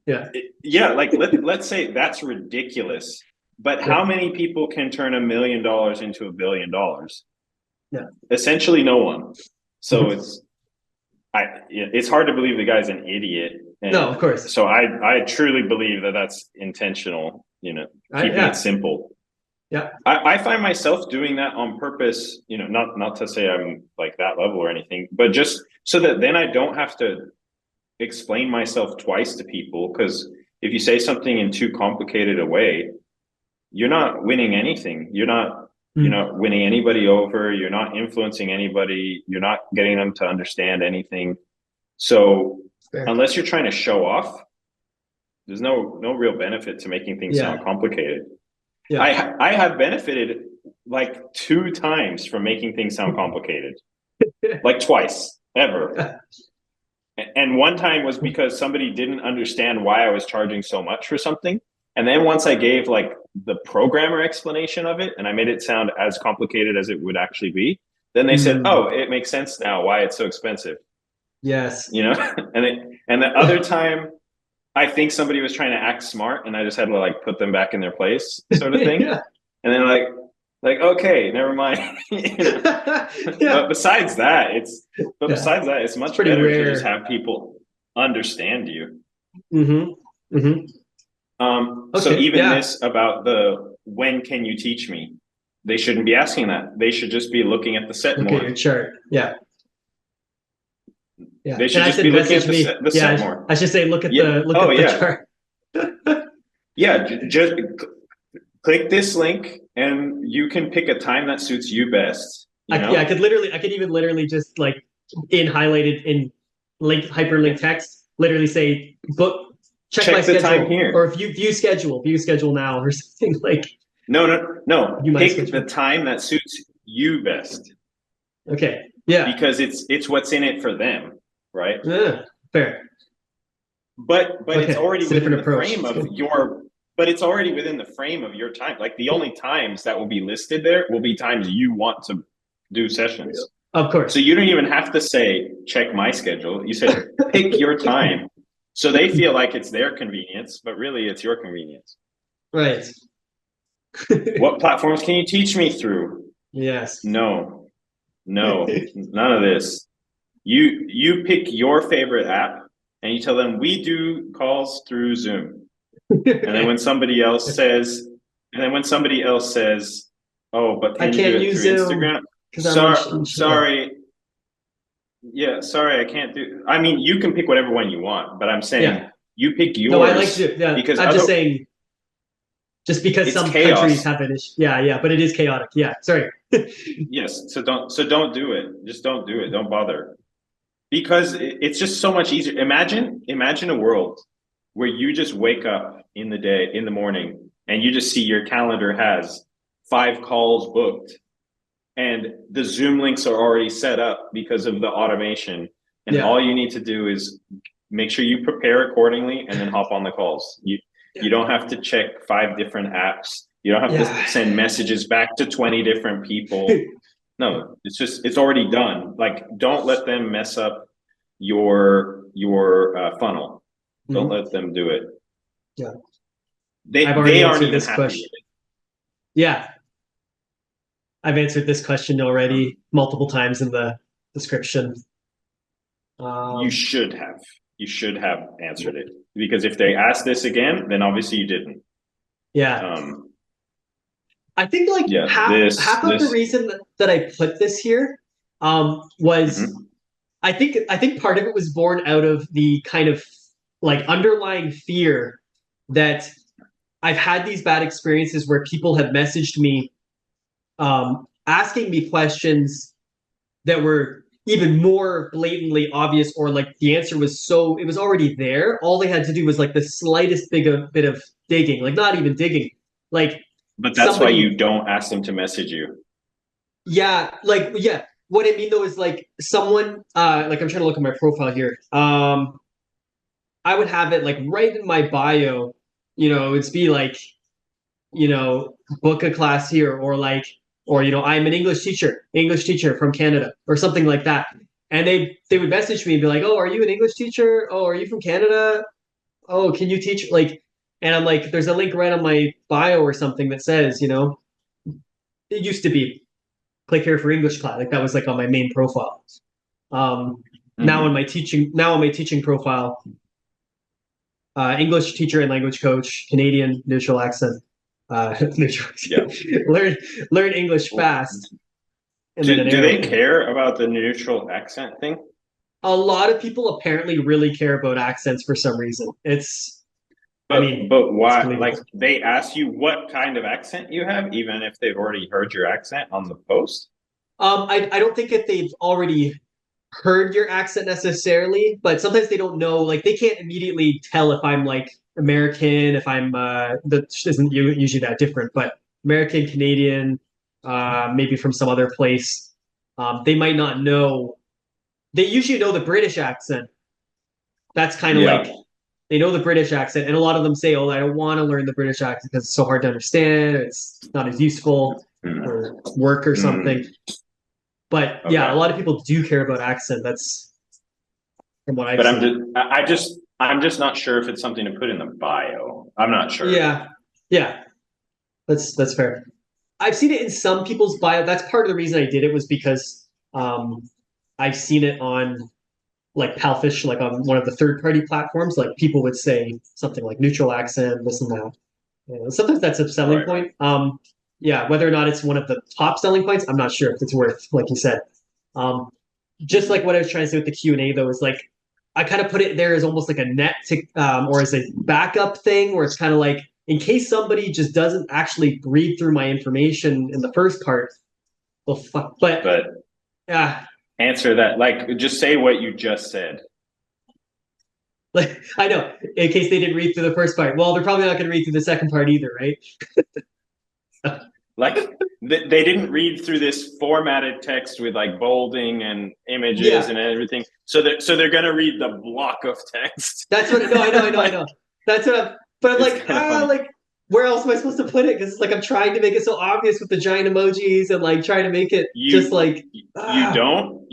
Yeah. Yeah, like let's say that's ridiculous. But how many people can turn $1 million into $1 billion? Yeah. Essentially no one. So Mhm. it's hard to believe the guy's an idiot. And No, of course. so I truly believe that that's intentional, you know, keeping Yeah. it simple. Yeah. I find myself doing that on purpose, you know, not to say I'm like that level or anything, but just so that then I don't have to explain myself twice to people. Because if you say something in too complicated a way, you're not winning anything. You're not winning anybody over. You're not influencing anybody. You're not getting them to understand anything. So Fair. unless you're trying to show off, there's no real benefit to making things sound complicated. Yeah. I have benefited like 2 times from making things sound complicated. Like twice, ever. And one time was because somebody didn't understand why I was charging so much for something. And then once I gave like the programmer explanation of it and I made it sound as complicated as it would actually be, then they said, oh, it makes sense now why it's so expensive. Yes. You know, and the other time I think somebody was trying to act smart and I just had to like put them back in their place sort of thing. Yeah. And then like, okay, never mind. You know? Yeah. But besides that, it's much pretty better rare. to just have people understand you. Mm-hmm. Mm-hmm. So even this about the when can you teach me? They shouldn't be asking that. They should just be looking at the set more. Your chart. Yeah. Yeah. They should just be looking at the set more. I should say look at the chart. Yeah, just click this link and you can pick a time that suits you best. You know? I could even literally just like highlighted in hyperlink text, literally say book, check my the schedule, time here. or if you view schedule now or something like. No. Pick the time that suits you best. Okay. Yeah. Because it's what's in it for them, right? Yeah, fair. But Okay. It's already It's within the frame of your. But it's already within the frame of your time. Like the only times that will be listed there will be times you want to do sessions. Of course. So you don't even have to say check my schedule. You say pick your time. So they feel like it's their convenience, but really it's your convenience. Right. What platforms can you teach me through? Yes. No, none of this. You pick your favorite app and you tell them we do calls through Zoom. And then when somebody else says, oh, but can you do it through Instagram? Sorry. Yeah, sorry, I can't do. I mean, you can pick whatever one you want, but I'm saying you pick yours. No, I like to. Yeah, because I'm just saying. Just because some chaos. Countries have an issue. Yeah, but it is chaotic. Yeah, sorry. Yes, so don't do it. Just don't do it. Don't bother. Because it's just so much easier. Imagine a world where you just wake up in the morning, and you just see your calendar has 5 calls booked, and the Zoom links are already set up because of the automation. And all you need to do is make sure you prepare accordingly and then hop on the calls. You don't have to check 5 different apps. You don't have to send messages back to 20 different people. No, it's already done. Like, don't let them mess up your funnel. Don't let them do it. Yeah. They aren't even happy with it. Yeah. I've answered this question already multiple times in the description. You should have answered it, because if they ask this again, then obviously you didn't. Yeah. I think like half of the reason that I put this here was I think part of it was born out of the kind of like underlying fear that I've had these bad experiences where people have messaged me asking me questions that were even more blatantly obvious, or like the answer was it was already there. All they had to do was like the slightest bit of digging, like not even digging. Like, but that's why you don't ask them to message you. Yeah, what I mean though is like someone like I'm trying to look at my profile here. I would have it like right in my bio, it'd be like, book a class here, or I'm an English teacher from Canada, or something like that. And they would message me and be like, "Oh, are you an English teacher? Oh, are you from Canada? Oh, can you teach?" Like, and I'm like, there's a link right on my bio or something that says, it used to be click here for English class. Like that was like on my main profile. Now on my teaching profile, English teacher and language coach, Canadian, neutral accent. Learn English fast. And do they care about the neutral accent thing? A lot of people apparently really care about accents for some reason. But why? Like, they ask you what kind of accent you have, even if they've already heard your accent on the post? I don't think that they've already heard your accent necessarily, but sometimes they don't know. Like, they can't immediately tell if I'm like American, if I'm that isn't usually that different, but American, Canadian, maybe from some other place. They might not know. They usually know the British accent. That's kind of like, they know the British accent, and a lot of them say, "Oh, I don't want to learn the British accent because it's so hard to understand. It's not as useful for work or something." But yeah, a lot of people do care about accent. That's from what I've seen. I'm just not sure if it's something to put in the bio. I'm not sure. Yeah, that's fair. I've seen it in some people's bio. That's part of the reason I did it, was because I've seen it on like Palfish, like on one of the third-party platforms. Like, people would say something like neutral accent, this and that. Sometimes that's a selling point. Whether or not it's one of the top selling points, I'm not sure if it's worth, like you said. Just like what I was trying to say with the Q&A, though, is like, I kind of put it there as almost like a net to, or as a backup thing, where it's kind of like, in case somebody just doesn't actually read through my information in the first part, well, fuck. But yeah, answer that. Like, just say what you just said. like I know, in case they didn't read through the first part. Well, they're probably not going to read through the second part either, right? Like they didn't read through this formatted text with like bolding and images and everything. So they're gonna read the block of text. That's what. No, I know. That's what. But I'm like, like, where else am I supposed to put it? Because it's like I'm trying to make it so obvious with the giant emojis and like trying to make it just like you don't,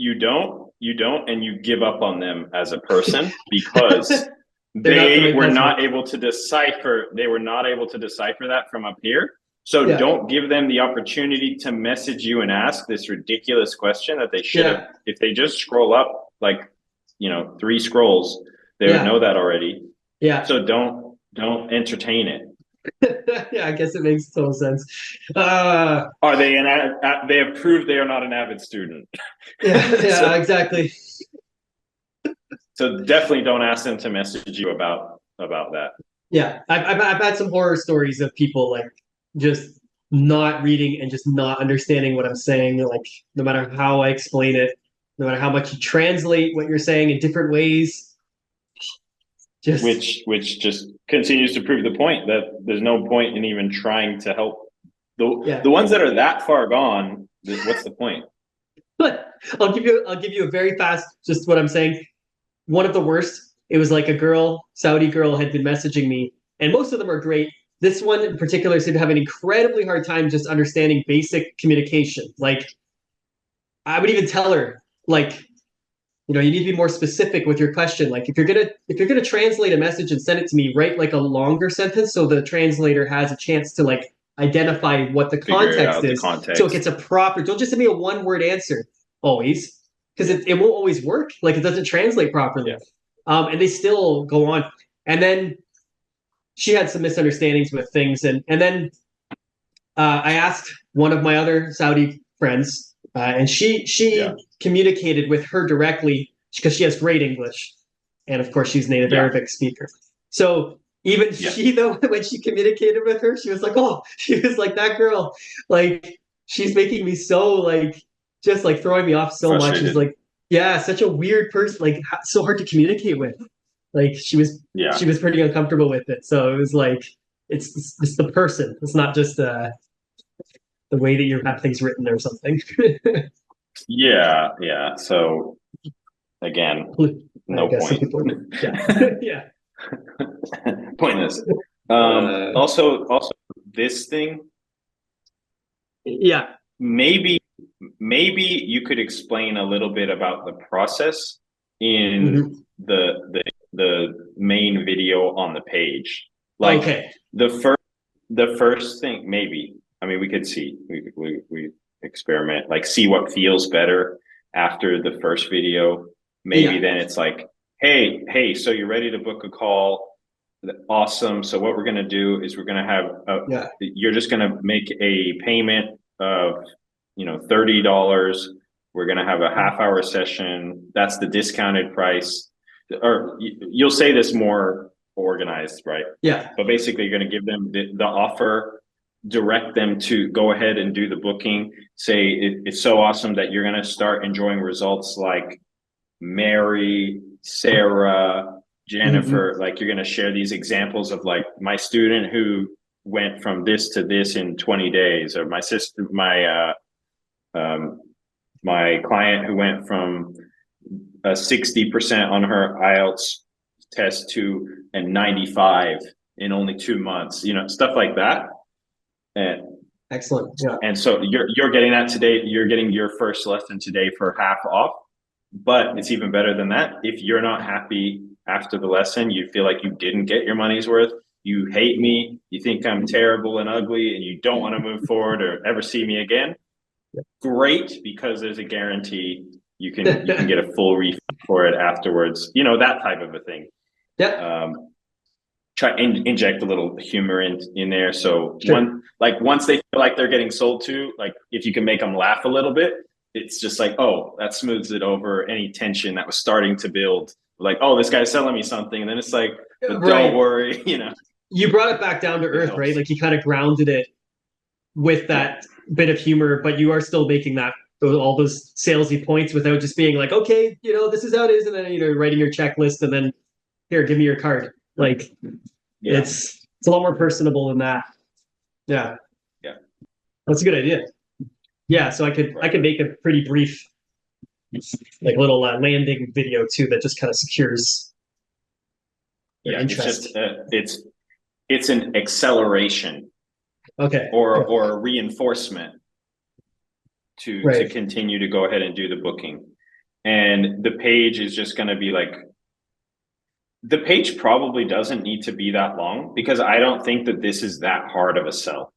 and you give up on them as a person because they were not able to decipher. They were not able to decipher that from up here. So don't give them the opportunity to message you and ask this ridiculous question that they should have. If they just scroll up like 3 scrolls, they would know that already. Yeah. So don't entertain it. Yeah, I guess it makes total sense. Are they they have proved they are not an avid student. Yeah, exactly. So definitely don't ask them to message you about that. Yeah, I've had some horror stories of people like just not reading and just not understanding what I'm saying. Like no matter how I explain it, no matter how much you translate what you're saying in different ways, which just continues to prove the point that there's no point in even trying to help the ones that are that far gone. What's the point? But I'll give you a very fast, just what I'm saying. One of the worst. It was like a Saudi girl had been messaging me, and most of them are great. This one in particular seemed to have an incredibly hard time just understanding basic communication. Like, I would even tell her, like, you need to be more specific with your question. Like, if you're gonna translate a message and send it to me, write like a longer sentence so the translator has a chance to like identify what the context is. So it gets a proper. Don't just send me a one-word answer always, because it won't always work. Like, it doesn't translate properly. Yeah. And they still go on, and then she had some misunderstandings with things, and then I asked one of my other Saudi friends, and she communicated with her directly because she has great English, and of course she's native Arabic speaker. So even she, though, when she communicated with her, she was like, that girl, like she's making me so like just like throwing me off so much. She's like, such a weird person, like so hard to communicate with. Like she was pretty uncomfortable with it. So it was like it's the person. It's not just the way that you have things written or something. Yeah. So again, no point. Yeah. Pointless. Also this thing. Yeah. Maybe you could explain a little bit about the process in the main video on the page. Like the first thing, maybe. I mean, we could see, we experiment, like see what feels better after the first video. Maybe then it's like, hey, so you're ready to book a call. Awesome. So what we're going to do is we're going to have, you're just going to make a payment of, $30. We're going to have a half-hour session. That's the discounted price. Or you'll say this more organized, right? Yeah. But basically, you're going to give them the offer, direct them to go ahead and do the booking. Say it's so awesome that you're going to start enjoying results like Mary, Sarah, Jennifer. Like you're going to share these examples of like my student who went from this to this in 20 days, or my sister, my client who went from a 60% on her IELTS test to a 95 in only 2 months, stuff like that. And excellent. Yeah. And so you're getting that today. You're getting your first lesson today for half off, but it's even better than that. If you're not happy after the lesson, you feel like you didn't get your money's worth, you hate me, you think I'm terrible and ugly, and you don't want to move forward or ever see me again. Great, because there's a guarantee you can get a full refund for it afterwards. That type of a thing. Yeah. Try and inject a little humor in there. So once they feel like they're getting sold to, like if you can make them laugh a little bit, it's just like, oh, that smooths it over any tension that was starting to build. Like, oh, this guy's selling me something, and then it's like, but don't worry, you brought it back down to earth, helps. right? Like you kind of grounded it with that bit of humor, but you are still making all those salesy points without just being like, okay, this is how it is, and then writing your checklist, and then here, give me your card. Like, it's a lot more personable than that. Yeah, that's a good idea. Yeah, so I could make a pretty brief, like little landing video too that just kind of secures. Interest. It's an acceleration. Okay. Or a reinforcement to continue to go ahead and do the booking. And the page is just going to be like, the page probably doesn't need to be that long, because I don't think that this is that hard of a sell.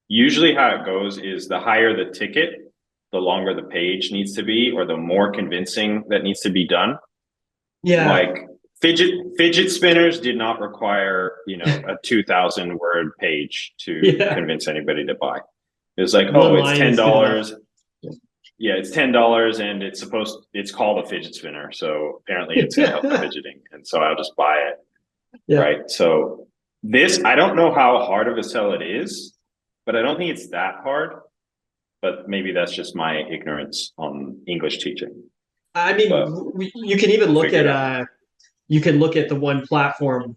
Usually how it goes is the higher the ticket, the longer the page needs to be, or the more convincing that needs to be done. Yeah. Like fidget spinners did not require, a 2,000 word page to convince anybody to buy. It was like, it's $10. Yeah, it's $10, and it's called a fidget spinner. So apparently it's gonna help the fidgeting. And so I'll just buy it. Yeah. Right. So this, I don't know how hard of a sell it is, but I don't think it's that hard. But maybe that's just my ignorance on English teaching. I mean, you can even look at the one platform,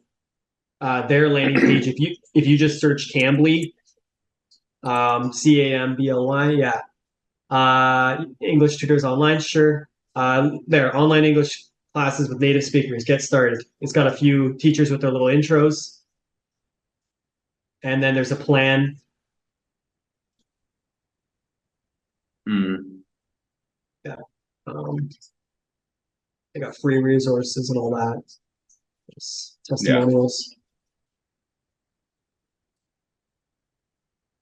their landing page. If you just search Cambly, CAMBLY, English tutors online, sure. Their online English classes with native speakers, get started. It's got a few teachers with their little intros, and then there's a plan. Yeah. They got free resources and all that. Just testimonials.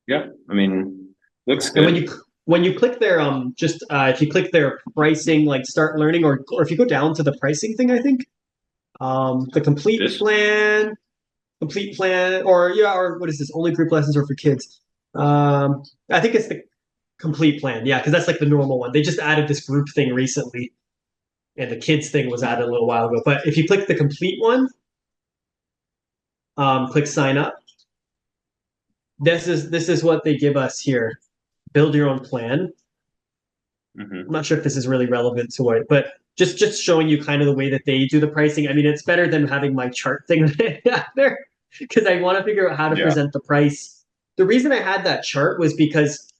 Yeah, I mean, looks good. And when you click their if you click their pricing, like start learning, or if you go down to the pricing thing, I think the complete plan, or what is this? Only group lessons or for kids? I think it's the complete plan. Yeah, because that's like the normal one. They just added this group thing recently, and the kids thing was added a little while ago. But if you click the complete one, click sign up. This is what they give us here. Build your own plan. I'm not sure if this is really relevant to it, but just showing you kind of the way that they do the pricing. I mean, it's better than having my chart thing there, because I want to figure out how to present the price. The reason I had that chart was because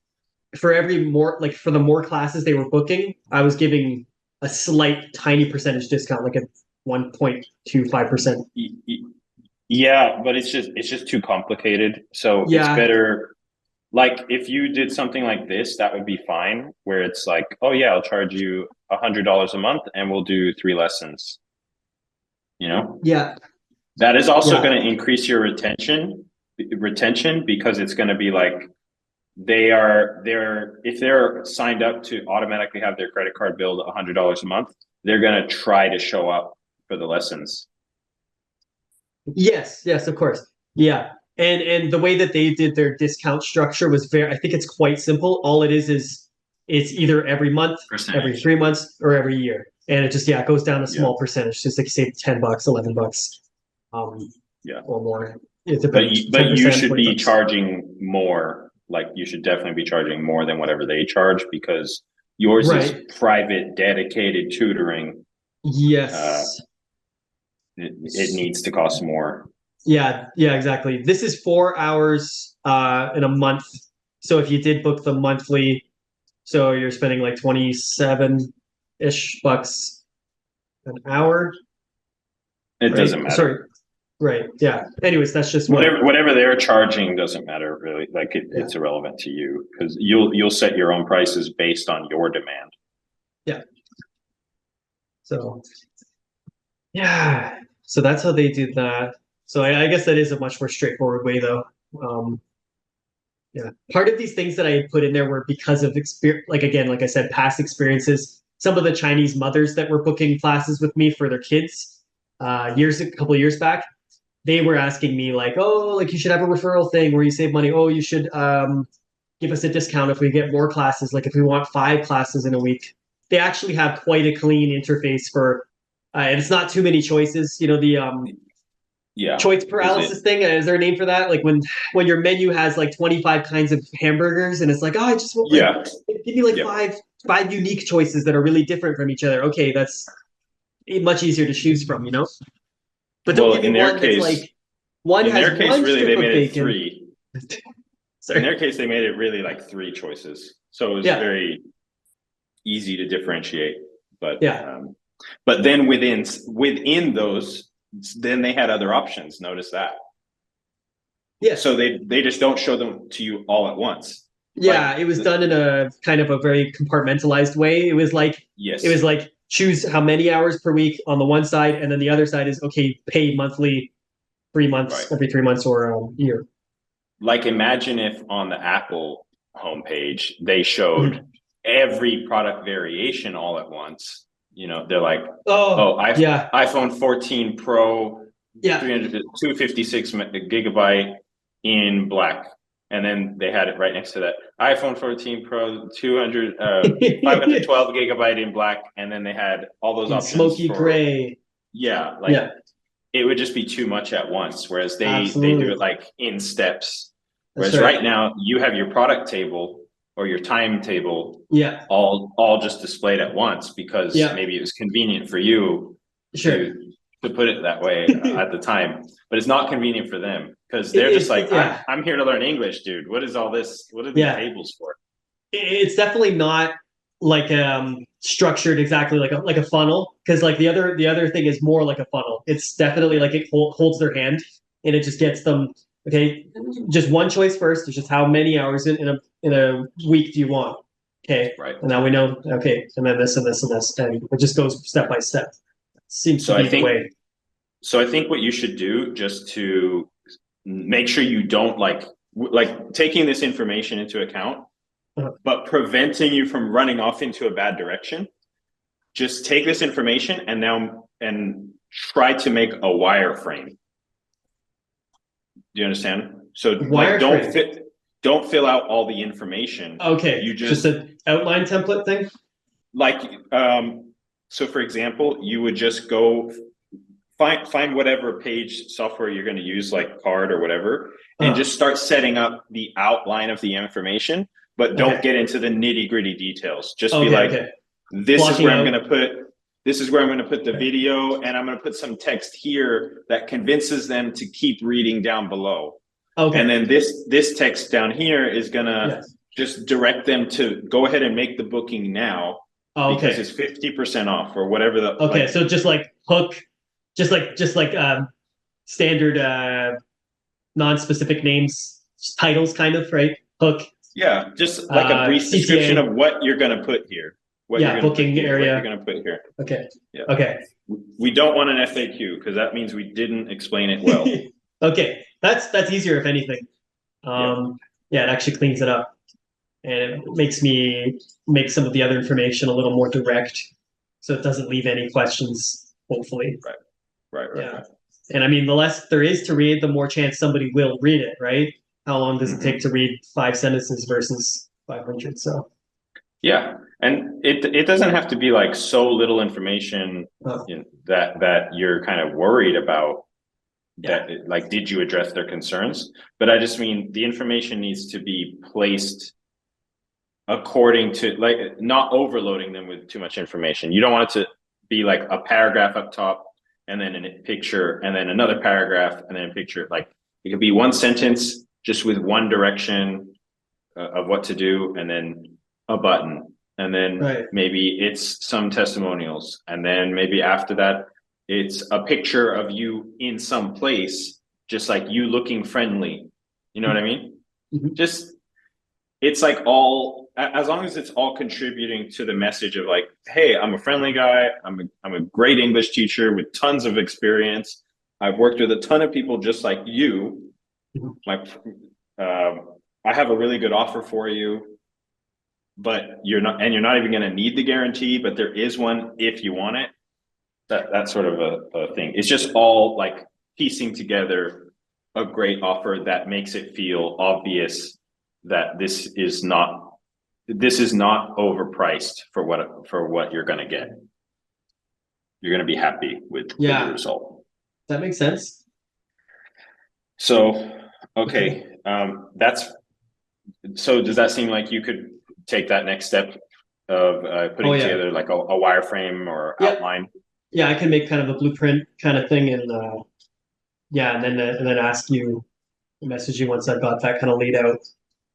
for the more classes they were booking, I was giving a slight tiny percentage discount, like a 1.25%. Yeah, but it's just too complicated. So it's better. Like if you did something like this, that would be fine, where it's like, oh yeah, I'll charge you $100 a month and we'll do 3 lessons. Yeah. That is also going to increase your retention because it's going to be like, if they're signed up to automatically have their credit card billed $100 a month, they're going to try to show up for the lessons. Yes, of course. Yeah. And the way that they did their discount structure was I think it's quite simple. All it is it's either every month, every 3 months, or every year. And it just, it goes down a small percentage, just like you say, $10, $11, or more. But you should be charging more. Like you should definitely be charging more than whatever they charge, because yours is private, dedicated tutoring. Yes. It needs to cost more. Yeah, exactly. This is 4 hours in a month. So if you did book the monthly, so you're spending like 27-ish bucks an hour. It doesn't matter. Sorry. Right. Yeah. Anyways, that's just whatever they're charging doesn't matter really. Like it's irrelevant to you, because you'll set your own prices based on your demand. Yeah. So that's how they do that. So I guess that is a much more straightforward way, though. Part of these things that I had put in there were because of experience, like I said, past experiences. Some of the Chinese mothers that were booking classes with me for their kids, a couple of years back, they were asking me like, oh, like you should have a referral thing where you save money. Oh, you should give us a discount if we get more classes. Like if we want 5 classes in a week. They actually have quite a clean interface for, and it's not too many choices. Yeah. choice paralysis thing. Is there a name for that? Like when your menu has like 25 kinds of hamburgers and it's like, oh, I just want like, give me like five unique choices that are really different from each other. Okay, that's much easier to choose from, you know? But don't give me one that's like one in has their case, one really, strip they of made it bacon. 3. Sorry. In their case, they made it really like 3 choices. So it was very easy to differentiate. But but then within those, then they had other options. Notice that. Yeah. So they just don't show them to you all at once. Yeah, it was done in a kind of a very compartmentalized way. It was like it was like choose how many hours per week on the one side, and then the other side is okay, pay monthly, 3 months, every 3 months or a year. Like imagine if on the Apple homepage they showed every product variation all at once. You know, they're like, iPhone 14 Pro, 256 gigabyte in black. And then they had it right next to that iPhone 14 Pro, 512 gigabyte in black. And then they had all those options. Smoky gray. Yeah. Like it would just be too much at once. Whereas they do it like in steps. Whereas right now you have your product table or your timetable all just displayed at once because maybe it was convenient for you to put it that way at the time, but it's not convenient for them because they're just like, I'm here to learn English, dude. What is all this? What are these tables for? It's definitely not like structured exactly like a funnel, because like the other thing is more like a funnel. It's definitely like it holds their hand and it just gets them, okay, just one choice first. It's just how many hours in a week do you want? Okay, right. And now we know, okay, and then this and this and this, and it just goes step by step. Seems to be the way. So I think what you should do, just to make sure you don't like taking this information into account, but preventing you from running off into a bad direction, just take this information and try to make a wireframe. Do you understand? So like, don't fill out all the information. Okay, you just an outline template thing. Like, so for example, you would just go find whatever page software you're going to use, like Card or whatever, and just start setting up the outline of the information, but don't get into the nitty gritty details. Just be like, this is where I'm going to put the video, and I'm going to put some text here that convinces them to keep reading down below. Okay. And then this text down here is going to just direct them to go ahead and make the booking now. Because it's 50% off or whatever the. Okay, so just like hook, just like standard non-specific names, titles, kind of, right? Hook. Yeah, just like a brief description of what you're going to put here. Booking area. What you're going to put here. Okay. Yeah. Okay. We don't want an FAQ because that means we didn't explain it well. Okay, that's easier if anything. It actually cleans it up. And it makes me make some of the other information a little more direct, so it doesn't leave any questions, hopefully. Right. And I mean, the less there is to read, the more chance somebody will read it, right? How long does it take to read 5 sentences versus 500? So. Yeah, and it doesn't have to be like so little information that you're kind of worried about. Like, did you address their concerns? But I just mean the information needs to be placed according to, like, not overloading them with too much information. You don't want it to be like a paragraph up top and then a picture and then another paragraph and then a picture. Like, it could be one sentence just with one direction of what to do, and then a button, and then maybe it's some testimonials, and then maybe after that it's a picture of you in some place, just like you looking friendly. You know what I mean? Just, it's like all, as long as it's all contributing to the message of like, hey, I'm a friendly guy. I'm a great English teacher with tons of experience. I've worked with a ton of people just like you. I have a really good offer for you, but you're not even going to need the guarantee, but there is one if you want it. That's sort of a thing. It's just all like piecing together a great offer that makes it feel obvious that this is not overpriced for what you're going to get. You're going to be happy with the result. That makes sense. So, okay, so does that seem like you could take that next step of putting together like a wireframe or outline? Yeah, I can make kind of a blueprint kind of thing, and and then ask you, message you once I've got that kind of laid out,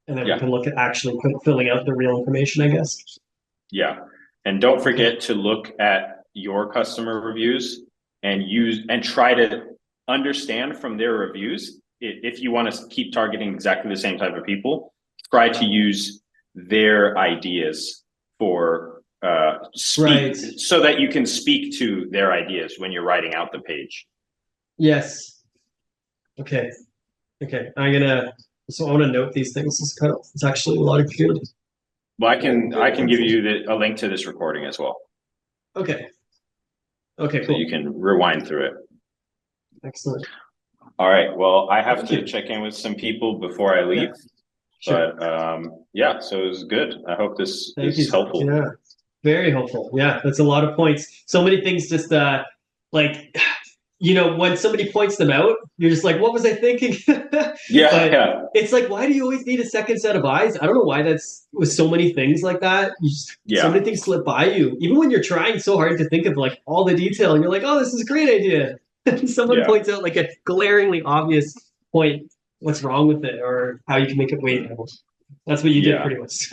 and then we can look at actually filling out the real information, I guess. Yeah, and don't forget to look at your customer reviews and try to understand from their reviews. If you want to keep targeting exactly the same type of people, try to use their ideas for speak, so that you can speak to their ideas when you're writing out the page. Yes. Okay. I want to note these things. It's actually a lot of good. Well, I can give you a link to this recording as well. Okay, cool. So you can rewind through it. Excellent. All right. Well, I have to check in with some people before I leave. Sure. But so it was good. I hope this is helpful. Yeah, very helpful. Yeah, that's a lot of points. So many things just like, when somebody points them out, you're just like, what was I thinking? Yeah. It's like, why do you always need a second set of eyes? I don't know why that's with so many things like that. So many things slip by you, even when you're trying so hard to think of like all the detail, and you're like, oh, this is a great idea. Someone points out like a glaringly obvious point, what's wrong with it, or how you can make it way better. That's what you did pretty much.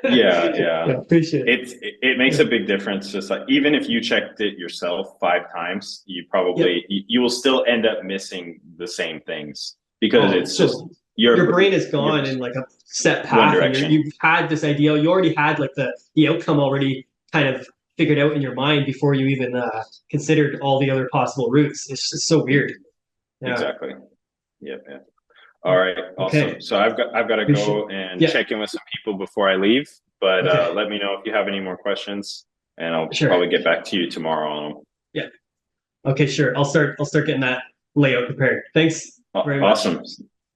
Yeah. Appreciate it. It makes a big difference. Just like, even if you checked it yourself 5 times, you probably you will still end up missing the same things, because it's just your brain is gone in like a set path, and you've had this idea. You already had like the outcome already kind of figured out in your mind before you even considered all the other possible routes. It's just so weird. Yeah. Exactly. Yeah. All right. Awesome. Okay. So I've got to go and check in with some people before I leave. But let me know if you have any more questions, and I'll probably get back to you tomorrow on them. Yeah. Okay. Sure. I'll start getting that layout prepared. Thanks very much. Awesome.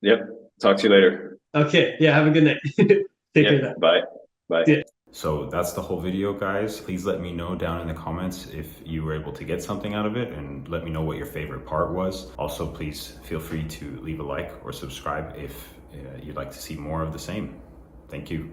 Yep. Talk to you later. Okay. Yeah. Have a good night. Take care of that. Bye. Yeah. So that's the whole video, guys. Please let me know down in the comments if you were able to get something out of it, and let me know what your favorite part was. Also, please feel free to leave a like or subscribe if you'd like to see more of the same. Thank you.